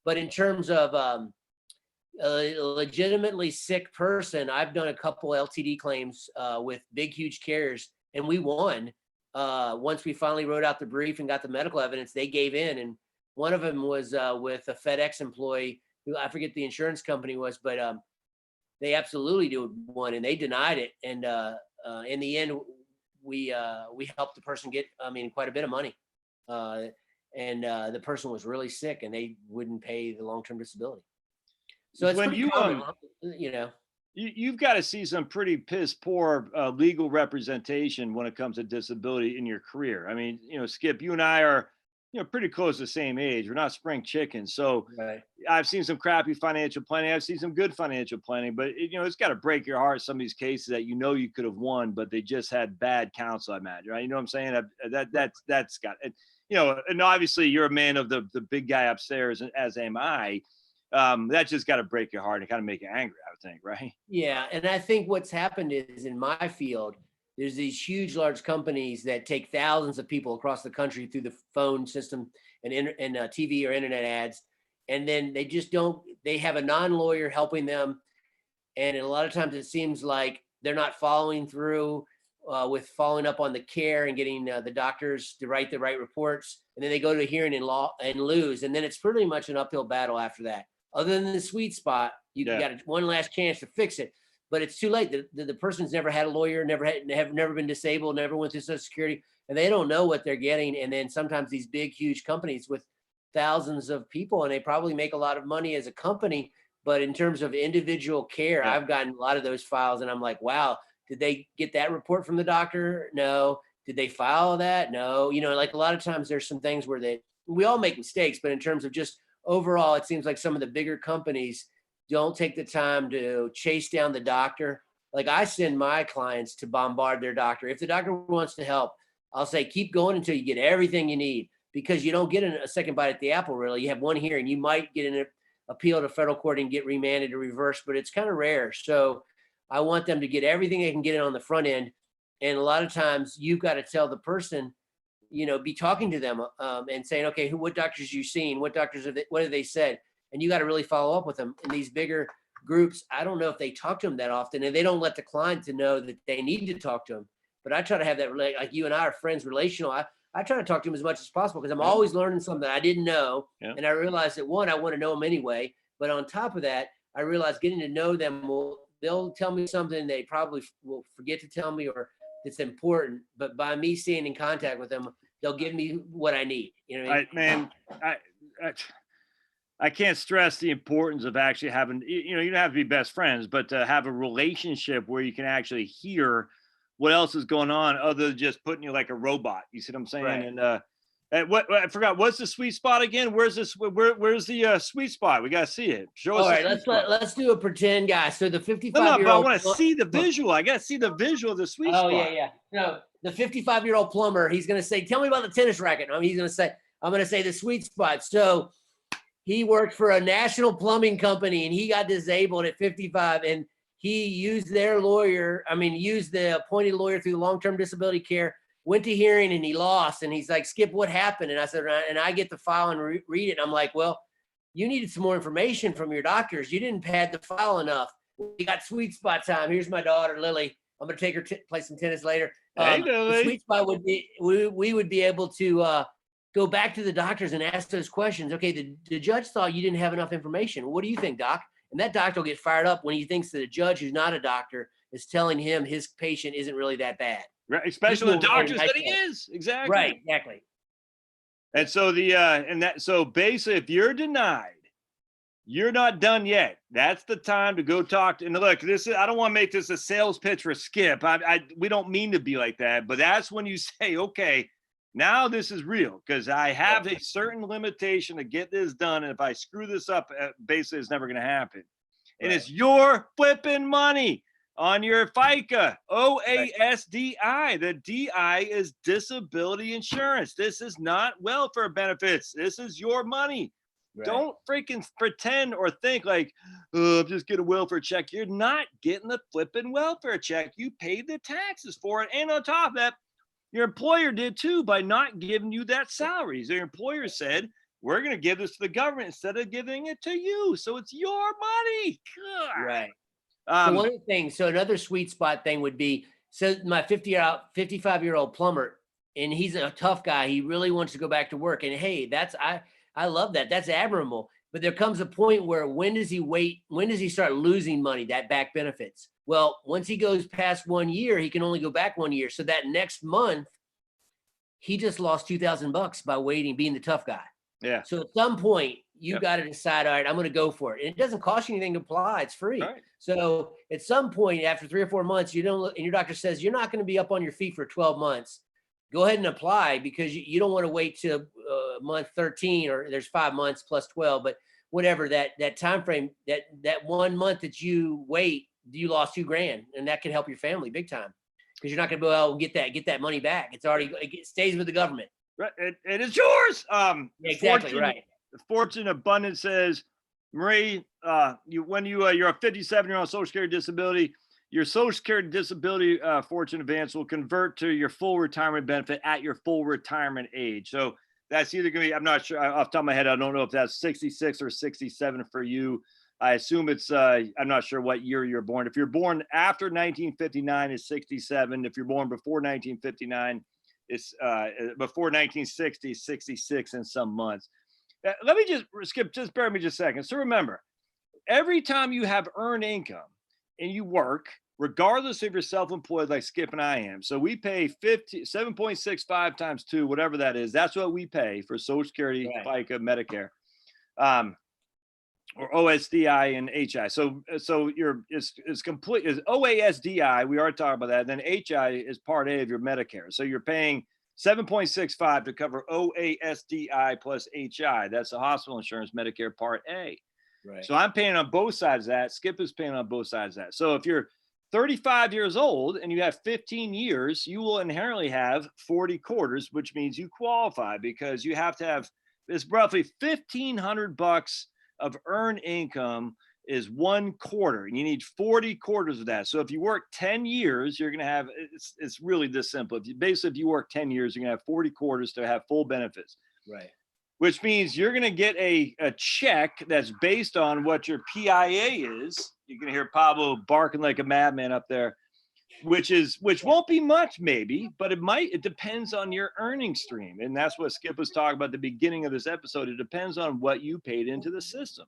[SPEAKER 2] But in terms of a legitimately sick person, I've done a couple LTD claims with big, huge carriers, and we won. Once we finally wrote out the brief and got the medical evidence, they gave in. And one of them was with a FedEx employee who I forget the insurance company was, but they absolutely won, and they denied it. And in the end, we helped the person get, quite a bit of money. And the person was really sick, and they wouldn't pay the long-term disability. So it's
[SPEAKER 1] when
[SPEAKER 2] pretty
[SPEAKER 1] you
[SPEAKER 2] common, you know.
[SPEAKER 1] You've got to see some pretty piss poor legal representation when it comes to disability in your career. I mean, Skip, you and I are, pretty close to the same age. We're not spring chickens. So
[SPEAKER 2] Right.
[SPEAKER 1] I've seen some crappy financial planning. I've seen some good financial planning, but it's got to break your heart. Some of these cases that you could have won, but they just had bad counsel. I imagine, right? You know what I'm saying? That's got it. And obviously you're a man of the big guy upstairs, as am I. That just got to break your heart and kind of make you angry, I would think, right?
[SPEAKER 2] Yeah, and I think what's happened is in my field, there's these huge, large companies that take thousands of people across the country through the phone system and TV or internet ads, and then they just don't. They have a non-lawyer helping them, and a lot of times it seems like they're not following through with following up on the care and getting the doctors to write the right reports, and then they go to a hearing and lose, and then it's pretty much an uphill battle after that. Other than the sweet spot, you got one last chance to fix it, but it's too late. The person's never had a lawyer, never been disabled, never went through Social Security, and they don't know what they're getting. And then sometimes these big, huge companies with thousands of people, and they probably make a lot of money as a company, but in terms of individual care, I've gotten a lot of those files, and I'm like, wow, did they get that report from the doctor? No. Did they file that? No. Like a lot of times there's some things where we all make mistakes, but in terms of just overall, it seems like some of the bigger companies don't take the time to chase down the doctor. Like I send my clients to bombard their doctor. If the doctor wants to help, I'll say, keep going until you get everything you need, because you don't get a second bite at the apple, really. You have one hearing. You might get an appeal to federal court and get remanded or reversed, but it's kind of rare. So I want them to get everything they can get in on the front end. And a lot of times you've got to tell the person, be talking to them and saying, okay, what doctors you seen? What doctors what have they said? And you got to really follow up with them. In these bigger groups, I don't know if they talk to them that often, and they don't let the client to know that they need to talk to them. But I try to have that, like you and I are friends, relational. I try to talk to them as much as possible, because I'm always learning something I didn't know. Yeah. And I realize that, one, I want to know them anyway. But on top of that, I realize getting to know them they'll tell me something they probably will forget to tell me, or it's important, but by me staying in contact with them, they'll give me what I need. You know what I mean?
[SPEAKER 1] I can't stress the importance of actually having, you don't have to be best friends, but to have a relationship where you can actually hear what else is going on other than just putting you like a robot. You see what I'm saying? Right. And what I forgot, what's the sweet spot again? Where's this? Where's the sweet spot? We gotta see it. Show us.
[SPEAKER 2] All right, let's do a pretend guy. So the 55-year-old.
[SPEAKER 1] No, but I want to see the visual. I gotta see the visual of the sweet spot.
[SPEAKER 2] Oh yeah. No, the 55-year-old plumber. He's gonna say, "Tell me about the tennis racket." He's gonna say, "I'm gonna say the sweet spot." So he worked for a national plumbing company, and he got disabled at 55, and he used their lawyer. Used the appointed lawyer through long-term disability care. Went to hearing and he lost, and he's like, "Skip, what happened?" And I said, and I get the file and read it. And I'm like, "Well, you needed some more information from your doctors. You didn't pad the file enough. We got sweet spot time. Here's my daughter, Lily. I'm going to take her play some tennis later."
[SPEAKER 1] Hey,
[SPEAKER 2] the sweet spot would be, we would be able to go back to the doctors and ask those questions. Okay, the judge thought you didn't have enough information. What do you think, doc? And that doctor will get fired up when he thinks that a judge who's not a doctor is telling him his patient isn't really that bad.
[SPEAKER 1] Right, especially the doctors that he is. Exactly.
[SPEAKER 2] Right, exactly.
[SPEAKER 1] And so so basically, if you're denied, you're not done yet. That's the time to go talk to. And look, I don't want to make this a sales pitch for Skip. We don't mean to be like that, but that's when you say, okay, now this is real, because I have a certain limitation to get this done, and if I screw this up, basically it's never going to happen. And it's your flipping money on your FICA, OASDI. The DI is disability insurance. This is not welfare benefits. This is your money. Right. Don't freaking pretend or think like, oh, I'm just getting a welfare check. You're not getting the flipping welfare check. You paid the taxes for it. And on top of that, your employer did too by not giving you that salary. So your employer said, we're going to give this to the government instead of giving it to you. So it's your money. God.
[SPEAKER 2] Right. So one of the things, so another sweet spot thing would be, So my 55-year-old plumber, and he's a tough guy. He really wants to go back to work. And hey, I love that. That's admirable. But there comes a point where when does he wait? When does he start losing money, that back benefits? Well, once he goes past 1 year, he can only go back 1 year. So that next month, he just lost $2,000 by waiting, being the tough guy.
[SPEAKER 1] Yeah.
[SPEAKER 2] So at some point, you got to decide, all right, I'm going to go for it. And it doesn't cost you anything to apply. It's free.
[SPEAKER 1] Right.
[SPEAKER 2] So at some point, after 3 or 4 months, you don't look, and your doctor says you're not going to be up on your feet for 12 months. Go ahead and apply, because you don't want to wait till month 13, or there's 5 months plus 12, but whatever that time frame, that 1 month that you wait, you lost $2,000, and that can help your family big time, because you're not going to be able to get that money back. It's already, it stays with the government.
[SPEAKER 1] Right. It is yours.
[SPEAKER 2] Exactly right.
[SPEAKER 1] Fortune Abundance says, Marie, you're a 57-year-old on Social Security disability, your Social Security disability fortune advance will convert to your full retirement benefit at your full retirement age. So that's either going to be, I'm not sure, off the top of my head, I don't know if that's 66 or 67 for you. I assume it's, I'm not sure what year you're born. If you're born after 1959, it's 67. If you're born before 1959, it's before 1960, 66 in some months. Let me just skip, just bear with me just a second. So remember, every time you have earned income and you work, regardless if you're self-employed like Skip and I am, so we pay 7.65 times 2, whatever that is. That's what we pay for Social Security, right, FICA, Medicare, or OSDI and HI. So it's complete. Is OASDI, we already talked about that. Then HI is part A of your Medicare. So you're paying 7.65 to cover OASDI plus HI. That's the hospital insurance, Medicare Part A. Right. So I'm paying on both sides of that. Skip is paying on both sides of that. So if you're 35 years old and you have 15 years, you will inherently have 40 quarters, which means you qualify, because you have to have this roughly $1,500 of earned income is 1 quarter, and you need 40 quarters of that. So if you work 10 years, you're going to have, it's really this simple. If you work 10 years, you're going to have 40 quarters to have full benefits. Right. Which means you're going to get a check that's based on what your PIA is. You can hear Pablo barking like a madman up there, which won't be much maybe, but it depends on your earning stream. And that's what Skip was talking about at the beginning of this episode. It depends on what you paid into the system.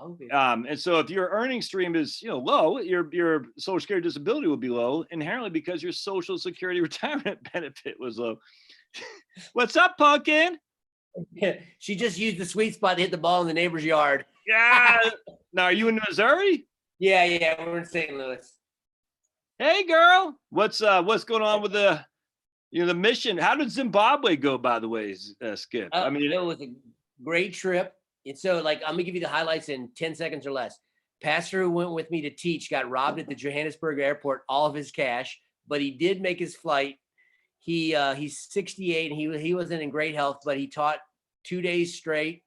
[SPEAKER 1] And so if your earning stream is low, your Social Security disability will be low inherently, because your Social Security retirement benefit was low. What's up, Pumpkin?
[SPEAKER 2] She just used the sweet spot to hit the ball in the neighbor's yard.
[SPEAKER 1] Yeah. Now, are you in Missouri?
[SPEAKER 2] Yeah, we're in St. Louis.
[SPEAKER 1] Hey, girl. What's going on with the mission? How did Zimbabwe go, by the way, Skip?
[SPEAKER 2] I mean, it was a great trip. And so, I'm gonna give you the highlights in 10 seconds or less. Pastor who went with me to teach got robbed at the Johannesburg airport, all of his cash, but he did make his flight. He's 68 and he wasn't in great health, but he taught 2 days straight.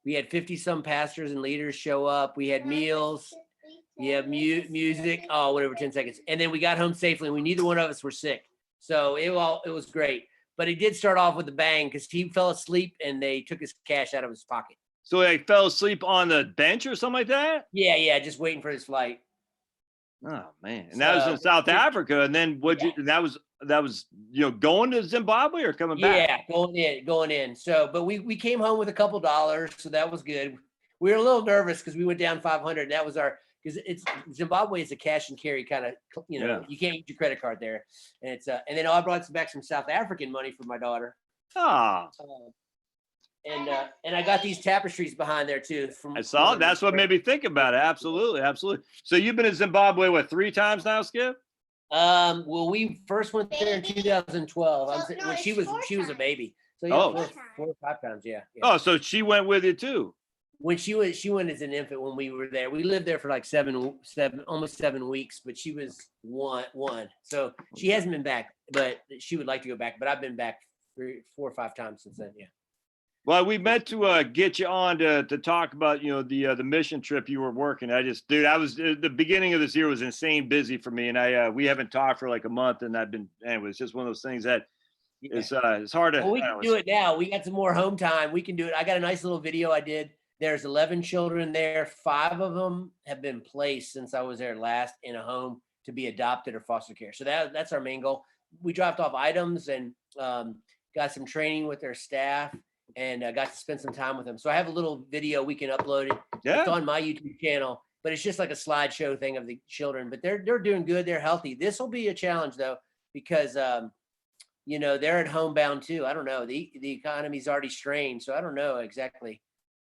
[SPEAKER 2] We had 50 some pastors and leaders show up. We had meals. We had music. Oh, whatever, 10 seconds. And then we got home safely. And neither one of us were sick. So it was great. But he did start off with a bang, because he fell asleep and they took his cash out of his pocket.
[SPEAKER 1] So he fell asleep on the bench or something like that?
[SPEAKER 2] Yeah, just waiting for his flight.
[SPEAKER 1] Oh man. And that was in South Africa. And then that was going to Zimbabwe or coming back?
[SPEAKER 2] Yeah, going in. So, but we came home with a couple dollars, so that was good. We were a little nervous because we went down 500. And that was because Zimbabwe is a cash and carry kind of, you can't use your credit card there. And and then I brought back some South African money for my daughter.
[SPEAKER 1] Ah.
[SPEAKER 2] And I got these tapestries behind there too.
[SPEAKER 1] I saw. That's what made me think about it. Absolutely. So you've been in Zimbabwe 3 times now, Skip?
[SPEAKER 2] Well, we first went there in 2012. When she was a baby. So 4 or 5 times. Yeah.
[SPEAKER 1] Oh, so she went with you too?
[SPEAKER 2] When she went as an infant when we were there. We lived there for almost 7 weeks, but she was one. So she hasn't been back, but she would like to go back. But I've been back 4 or 5 times since then. Yeah. Well,
[SPEAKER 1] we meant to get you on to talk about the mission trip you were working. I was the beginning of this year was insane busy for me, and we haven't talked for like a month, and it's just one of those things that it's hard to.
[SPEAKER 2] Well, we can do it now. We got some more home time. We can do it. I got a nice little video I did. There's 11 children there. 5 of them have been placed since I was there last in a home. to be adopted or foster care. So that's our main goal. We dropped off items and got some training with their staff and got to spend some time with them. So I have a little video we can upload it.
[SPEAKER 1] Yeah.
[SPEAKER 2] It's on my YouTube channel, but it's just like a slideshow thing of the children, but they're doing good. They're healthy. This will be a challenge though, because you know, they're at homebound too. I don't know. The economy's already strained. So I don't know exactly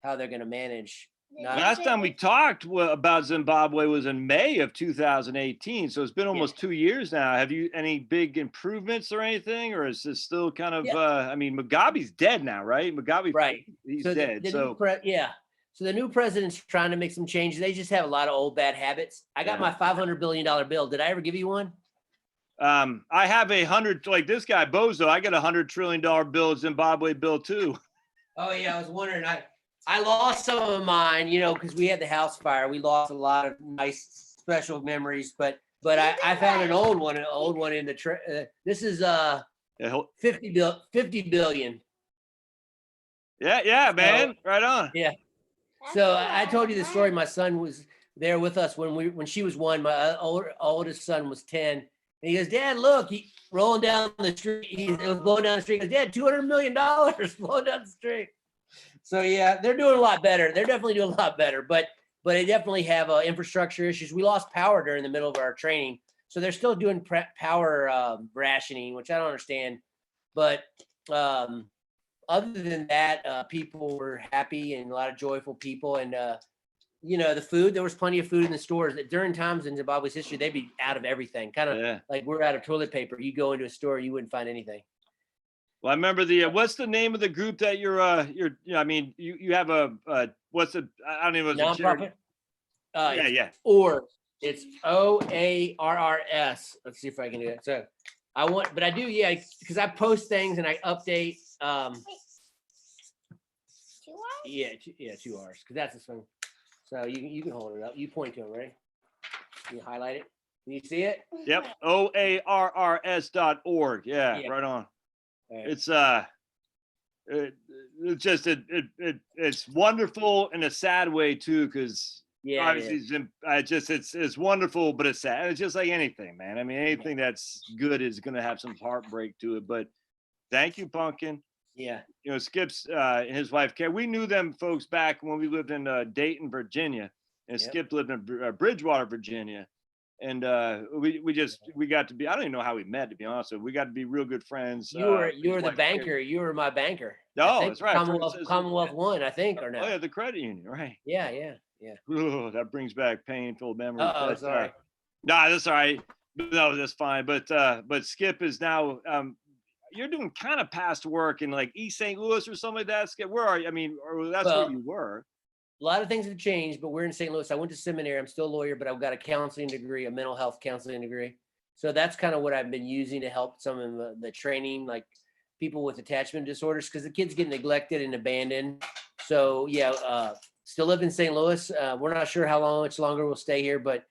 [SPEAKER 2] how they're going to manage.
[SPEAKER 1] Last time we talked about Zimbabwe was in May of 2018. So it's been almost 2 years now. Have you any big improvements or anything, or is this still kind of, I mean, Mugabe's dead now, right? Mugabe,
[SPEAKER 2] right.
[SPEAKER 1] he's
[SPEAKER 2] so
[SPEAKER 1] dead.
[SPEAKER 2] So the new president's trying to make some changes. They just have a lot of old bad habits. I got my $500 billion bill. Did I ever give you one?
[SPEAKER 1] I have like this guy, Bozo, I got $100 trillion bill, Zimbabwe bill too. Oh
[SPEAKER 2] yeah. I was wondering, I lost some of mine, you know, because we had the house fire. We lost a lot of nice special memories, but I found an old one in the this is 50 billion.
[SPEAKER 1] Yeah, man. Right on.
[SPEAKER 2] Yeah. So I told you the story. My son was there with us when she was 1. My oldest son was 10. And he goes, Dad, look, he rolling down the street. It was blowing down the street. He goes, Dad, $200 million blowing down the street. So yeah, they're doing a lot better. They're definitely doing a lot better, but they definitely have infrastructure issues. We lost power during the middle of our training, so they're still doing power rationing, which I don't understand. But other than that, people were happy and a lot of joyful people. And you know, the food, there was plenty of food in the stores. During times in Zimbabwe's history, they'd be out of everything. Kind of like we're out of toilet paper. You go into a store, you wouldn't find anything.
[SPEAKER 1] Well, I remember what's the name of the group that you're I mean, you have what's the, I don't even know.
[SPEAKER 2] Nonprofit? Org. It's OARRS. Let's see if I can do it. So but I do, because I post things and I update.
[SPEAKER 3] 2 hours?
[SPEAKER 2] Yeah, 2 hours, because that's this one. So you can hold it up. You point to it, right? You highlight it. Can you see it?
[SPEAKER 1] Yep. OARRS.org. Yeah, right on. Right. It's it's wonderful in a sad way too, because obviously it's wonderful, but it's sad. It's just like anything, man. I mean, anything that's good is gonna have some heartbreak to it. But thank you, Pumpkin.
[SPEAKER 2] Yeah.
[SPEAKER 1] You know, Skip's and his wife Kay. We knew them folks back when we lived in Dayton, Virginia, and Skip lived in Bridgewater, Virginia. And we got to be, I don't even know how we met, to be honest with you. We got to be real good friends.
[SPEAKER 2] You were the banker. You were my banker.
[SPEAKER 1] Oh, that's right.
[SPEAKER 2] Commonwealth won, I think, or no?
[SPEAKER 1] Oh yeah, the credit union, right?
[SPEAKER 2] Yeah.
[SPEAKER 1] Ooh, that brings back painful memories.
[SPEAKER 2] Oh, sorry.
[SPEAKER 1] Nah, that's all right. No, that's fine. But Skip is now you're doing kind of past work in like East St. Louis or something like that. Skip, where are you? I mean, that's where you were.
[SPEAKER 2] A lot of things have changed, but we're in St. Louis. I went to seminary. I'm still a lawyer, but I've got a counseling degree, a mental health counseling degree. So that's kind of what I've been using to help some of the training, like people with attachment disorders, because the kids get neglected and abandoned. So still live in St. Louis. We're not sure how much longer we'll stay here, but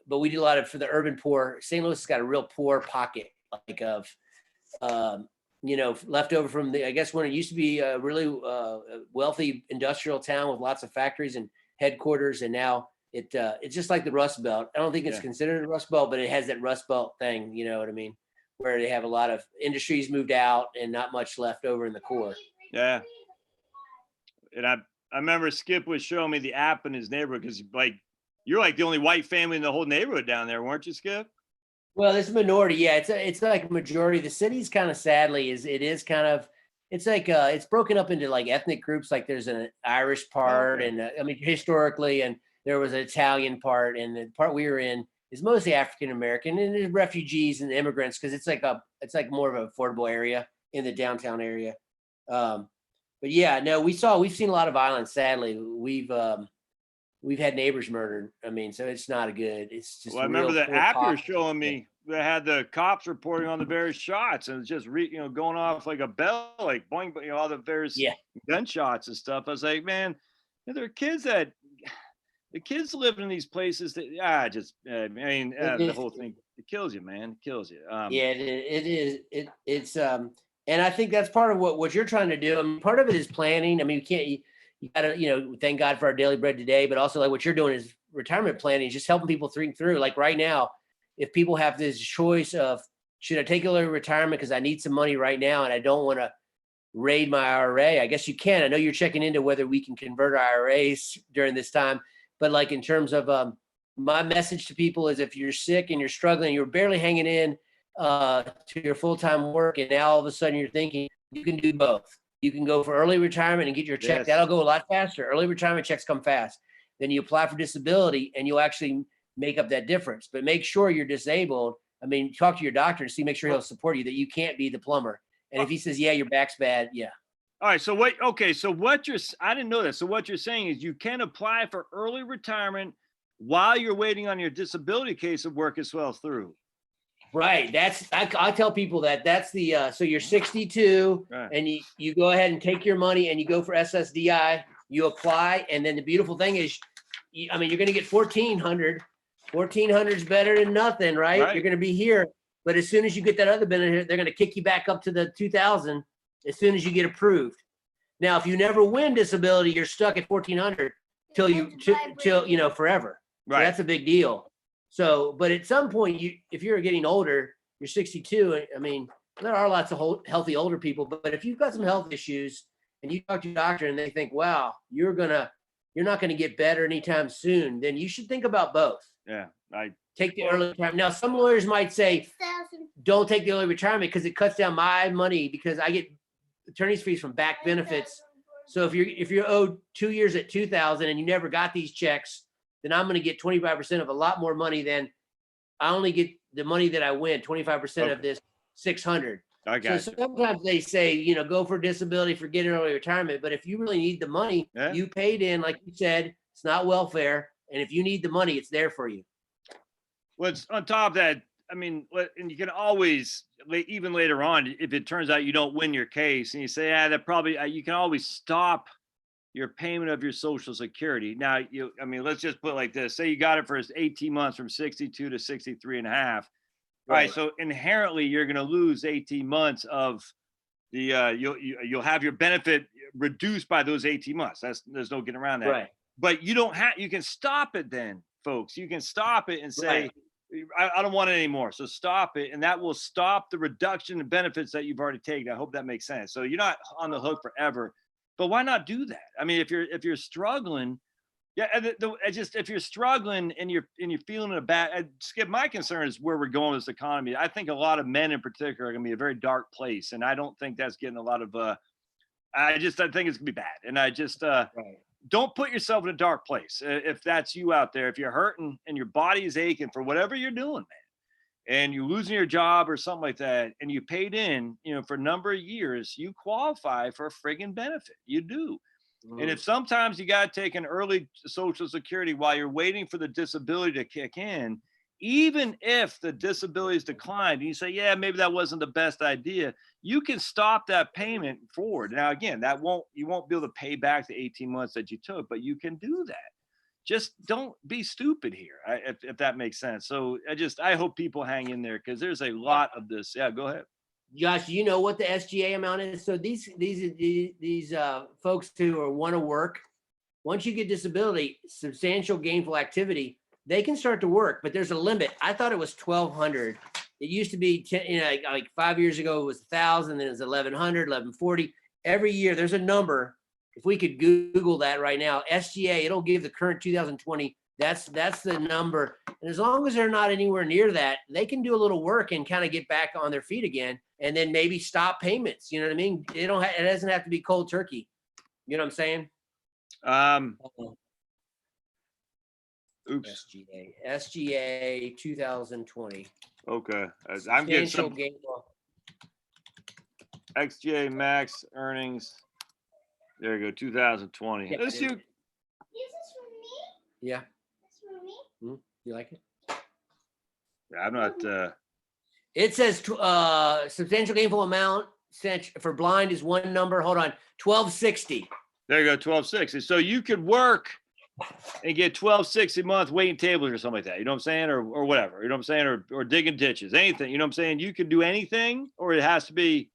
[SPEAKER 2] we do a lot for the urban poor. St. Louis has got a real poor pocket, like of left over from I guess when it used to be a really wealthy industrial town with lots of factories and headquarters, and now it's just like the Rust Belt. I don't think it's considered a Rust Belt, but it has that Rust Belt thing, you know what I mean, where they have a lot of industries moved out and not much left over in the core.
[SPEAKER 1] Yeah. And I remember Skip was showing me the app in his neighborhood, because you're like the only white family in the whole neighborhood down there, weren't you, Skip?
[SPEAKER 2] Well, it's a minority. Yeah, it's like a majority. The city's kind of sadly it's broken up into like ethnic groups. Like there's an Irish part, and I mean historically, and there was an Italian part, and the part we were in is mostly African American, and there's refugees and immigrants, because it's like more of an affordable area in the downtown area. But yeah, no, we've seen a lot of violence. Sadly, we've had neighbors murdered. I mean, so it's not a good. It's just.
[SPEAKER 1] Well, I remember the app you're showing me. They had the cops reporting on the various shots, and it's just going off like a bell, like boing, all the various gunshots and stuff. I was like, man, there are kids the kids live in these places that the whole thing, it kills you, man. It kills you.
[SPEAKER 2] It is. It's and I think that's part of what you're trying to do. I mean, part of it is planning. I mean, you gotta, thank God for our daily bread today, but also like what you're doing is retirement planning is just helping people think through. Like right now, if people have this choice of, should I take early retirement because I need some money right now and I don't want to raid my IRA? I guess you can. I know you're checking into whether we can convert IRAs during this time, but like in terms of my message to people is, if you're sick and you're struggling, you're barely hanging in to your full-time work, and now all of a sudden you're thinking you can do both. You can go for early retirement and get your check.
[SPEAKER 1] Yes.
[SPEAKER 2] That'll go a lot faster. Early retirement checks come fast. Then you apply for disability and you'll actually make up that difference. But make sure you're disabled. I mean, talk to your doctor and see, make sure he'll support you, that you can't be the plumber. And if he says, yeah, your back's bad, yeah.
[SPEAKER 1] All right. So I didn't know that. So what you're saying is you can apply for early retirement while you're waiting on your disability case of work as well through.
[SPEAKER 2] Right. I tell people that's the, so you're 62
[SPEAKER 1] Right.
[SPEAKER 2] and you go ahead and take your money and you go for SSDI, you apply. And then the beautiful thing is, you're going to get 1,400. 1,400 is better than nothing, right? You're going to be here. But as soon as you get that other benefit, they're going to kick you back up to the 2,000 as soon as you get approved. Now, if you never win disability, you're stuck at 1,400 till forever.
[SPEAKER 1] Right.
[SPEAKER 2] So that's a big deal. So, but at some point, if you're getting older, you're 62. I mean, there are lots of healthy older people, but if you've got some health issues and you talk to your doctor and they think, wow, you're not going to get better anytime soon, then you should think about both.
[SPEAKER 1] Yeah.
[SPEAKER 2] Take the early retirement. Now, some lawyers might say, don't take the early retirement because it cuts down my money because I get attorney's fees from back benefits. So if you're owed 2 years at 2,000 and you never got these checks, then I'm going to get 25% of a lot more money than I only get the money that I win, 25% of this 600.
[SPEAKER 1] Okay.
[SPEAKER 2] So sometimes they say, go for disability, forget early retirement. But if you really need the money, you paid in, like you said, it's not welfare. And if you need the money, it's there for you.
[SPEAKER 1] What's on top of that, and you can always, even later on, if it turns out you don't win your case and you say, you can always stop your payment of your Social Security. Now, let's just put it like this. Say you got it for 18 months from 62 to 63 and a half. All right. So inherently you're going to lose 18 months of the, you'll have your benefit reduced by those 18 months. There's no getting around that.
[SPEAKER 2] Right.
[SPEAKER 1] But you can stop it then, folks. You can stop it and say, I don't want it anymore. So stop it. And that will stop the reduction in benefits that you've already taken. I hope that makes sense. So you're not on the hook forever, but why not do that? I mean, if you're struggling, if you're struggling and you're feeling a bad, Skip, my concern is where we're going with this economy. I think a lot of men in particular are going to be a very dark place. And I don't think that's getting a lot of, I think it's gonna be bad. And I just, don't put yourself in a dark place. If that's you out there, if you're hurting and your body is aching for whatever you're doing, man, and you're losing your job or something like that, and you paid in, for a number of years, you qualify for a friggin' benefit. You do. And if sometimes you got to take an early Social Security while you're waiting for the disability to kick in, even if the disability is declined, and you say, yeah, maybe that wasn't the best idea, you can stop that payment forward. Now, again, you won't be able to pay back the 18 months that you took, but you can do that. Just don't be stupid here, if that makes sense. So I hope people hang in there because there's a lot of this. Yeah, go ahead.
[SPEAKER 2] Josh, do you know what the SGA amount is? So these folks who want to work, once you get disability, substantial gainful activity, they can start to work, but there's a limit. I thought it was 1,200. It used to be, like 5 years ago, it was 1,000, then it was 1,100, 1,140. Every year, there's a number. If we could Google that right now, SGA, it'll give the current 2020. That's the number. And as long as they're not anywhere near that, they can do a little work and kind of get back on their feet again, and then maybe stop payments. You know what I mean? It doesn't have to be cold turkey. You know what I'm saying?
[SPEAKER 1] Oops.
[SPEAKER 2] SGA 2020.
[SPEAKER 1] Okay. I'm getting some XGA max earnings. There you go. 2020.
[SPEAKER 2] Yeah.
[SPEAKER 1] Let's do.
[SPEAKER 3] Is this for me?
[SPEAKER 2] Yeah.
[SPEAKER 3] This for me?
[SPEAKER 2] You like it?
[SPEAKER 1] Yeah, I'm not.
[SPEAKER 2] It says substantial gainful amount for blind is one number. Hold on. 1,260.
[SPEAKER 1] There you go. 1,260. So you could work and get 1,260 a month waiting tables or something like that. You know what I'm saying? Or whatever. You know what I'm saying? Or digging ditches. Anything. You know what I'm saying? You could do anything, or it has to be.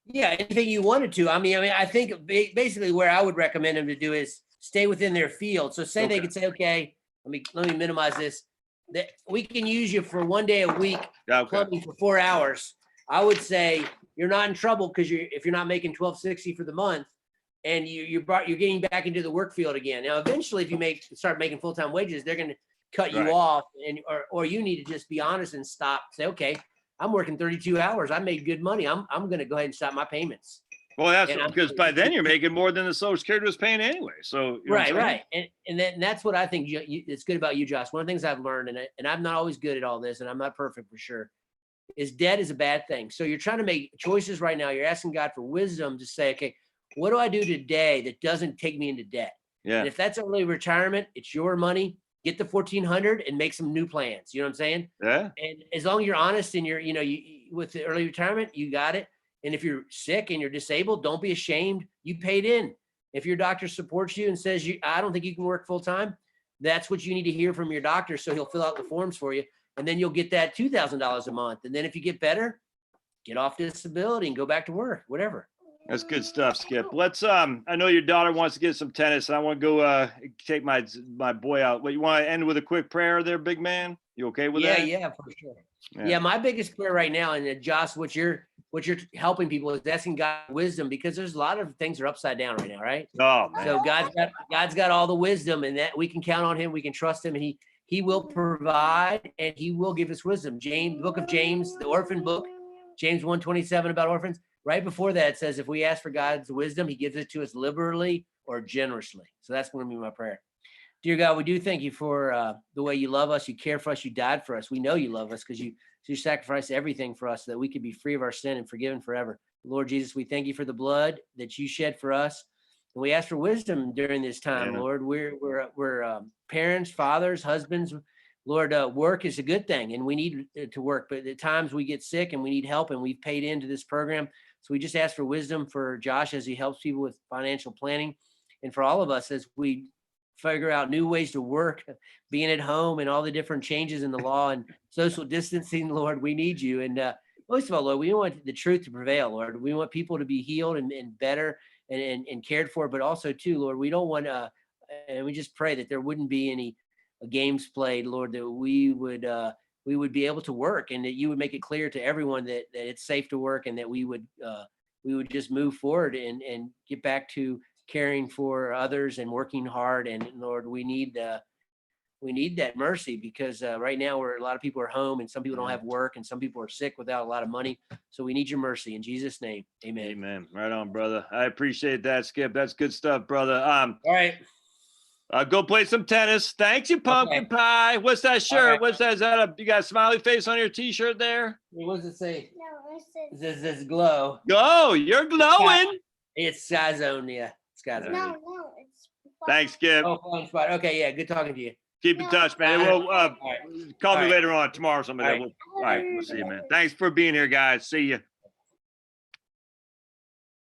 [SPEAKER 2] Yeah, anything you wanted to. I mean, I think basically where I would recommend them to do is stay within their field. So say they
[SPEAKER 1] Okay.
[SPEAKER 2] could say, okay, let me minimize this. That we can use you for 1 day a week,
[SPEAKER 1] Okay.
[SPEAKER 2] plumbing for 4 hours. I would say you're not in trouble because if you're not making $12.60 for the month, and you're getting back into the work field again. Now, eventually, if you start making full-time wages, they're going to cut you
[SPEAKER 1] Right.
[SPEAKER 2] off, or you need to just be honest and stop. Say, okay, I'm working 32 hours. I made good money. I'm going to go ahead and stop my payments.
[SPEAKER 1] Well, that's
[SPEAKER 2] And
[SPEAKER 1] because by then you're making more than the Social Security was paying anyway. So you know what I'm
[SPEAKER 2] Right.
[SPEAKER 1] saying?
[SPEAKER 2] And that's what I think it's good about you, Josh. One of the things I've learned, and I'm not always good at all this, and I'm not perfect for sure, is debt is a bad thing. So you're trying to make choices right now. You're asking God for wisdom to say, okay, what do I do today that doesn't take me into debt?
[SPEAKER 1] Yeah.
[SPEAKER 2] And if that's early retirement, it's your money. Get the 1,400 and make some new plans. You know what I'm saying?
[SPEAKER 1] Yeah.
[SPEAKER 2] And as long as you're honest and you with the early retirement, you got it. And if you're sick and you're disabled, don't be ashamed. You paid in. If your doctor supports you and says, I don't think you can work full time, that's what you need to hear from your doctor. So he'll fill out the forms for you. And then you'll get that $2,000 a month. And then if you get better, get off disability and go back to work, whatever.
[SPEAKER 1] That's good stuff, Skip. Let's I know your daughter wants to get some tennis, and I want to go take my boy out. But you want to end with a quick prayer there, big man? You okay with that?
[SPEAKER 2] Yeah, for sure. Yeah, my biggest prayer right now, and Josh, what you're helping people is asking God wisdom, because there's a lot of things are upside down right now, right?
[SPEAKER 1] Oh man.
[SPEAKER 2] So God's got all the wisdom, and that we can count on him, we can trust him, and he will provide, and he will give us wisdom. The book of James, the orphan book, James 1:27 about orphans. Right before that, it says, if we ask for God's wisdom, he gives it to us liberally or generously. So that's going to be my prayer. Dear God, we do thank you for the way you love us. You care for us. You died for us. We know you love us because you sacrificed everything for us so that we could be free of our sin and forgiven forever. Lord Jesus, we thank you for the blood that you shed for us. And we ask for wisdom during this time,
[SPEAKER 1] Yeah.
[SPEAKER 2] Lord. We're parents, fathers, husbands. Lord, work is a good thing, and we need to work. But at times we get sick and we need help, and we've paid into this program. So we just ask for wisdom for Josh as he helps people with financial planning, and for all of us as we figure out new ways to work, being at home, and all the different changes in the law and social distancing. Lord, we need you. And most of all, Lord, we want the truth to prevail, Lord. We want people to be healed and better and cared for, but also too, Lord, we don't want and we just pray that there wouldn't be any games played, Lord, that we would be able to work, and that you would make it clear to everyone that it's safe to work, and that we would just move forward and get back to caring for others and working hard. And Lord, we need that mercy, because right now a lot of people are home, and some people don't have work, and some people are sick without a lot of money. So we need your mercy in Jesus' name. Amen.
[SPEAKER 1] Amen. Right on, brother. I appreciate that, Skip. That's good stuff, brother.
[SPEAKER 2] All right.
[SPEAKER 1] Go play some tennis. Thanks, you pumpkin pie. What's that shirt?
[SPEAKER 2] right.
[SPEAKER 1] What's that? Is that you got a smiley face on your t-shirt there?
[SPEAKER 2] What does it say?
[SPEAKER 3] No,
[SPEAKER 2] It says glow.
[SPEAKER 1] Oh, you're glowing.
[SPEAKER 2] It's Sky Zone, yeah. Sky Zone.
[SPEAKER 3] no, it's.
[SPEAKER 1] Thanks, Skip.
[SPEAKER 2] Oh, flying spot. Okay, yeah. Good talking to you.
[SPEAKER 1] Keep in touch, man. We'll
[SPEAKER 2] All right.
[SPEAKER 1] call
[SPEAKER 2] All
[SPEAKER 1] me
[SPEAKER 2] right.
[SPEAKER 1] later on tomorrow or something.
[SPEAKER 2] All right.
[SPEAKER 1] All right, we'll see you, man. Thanks for being here, guys. See you.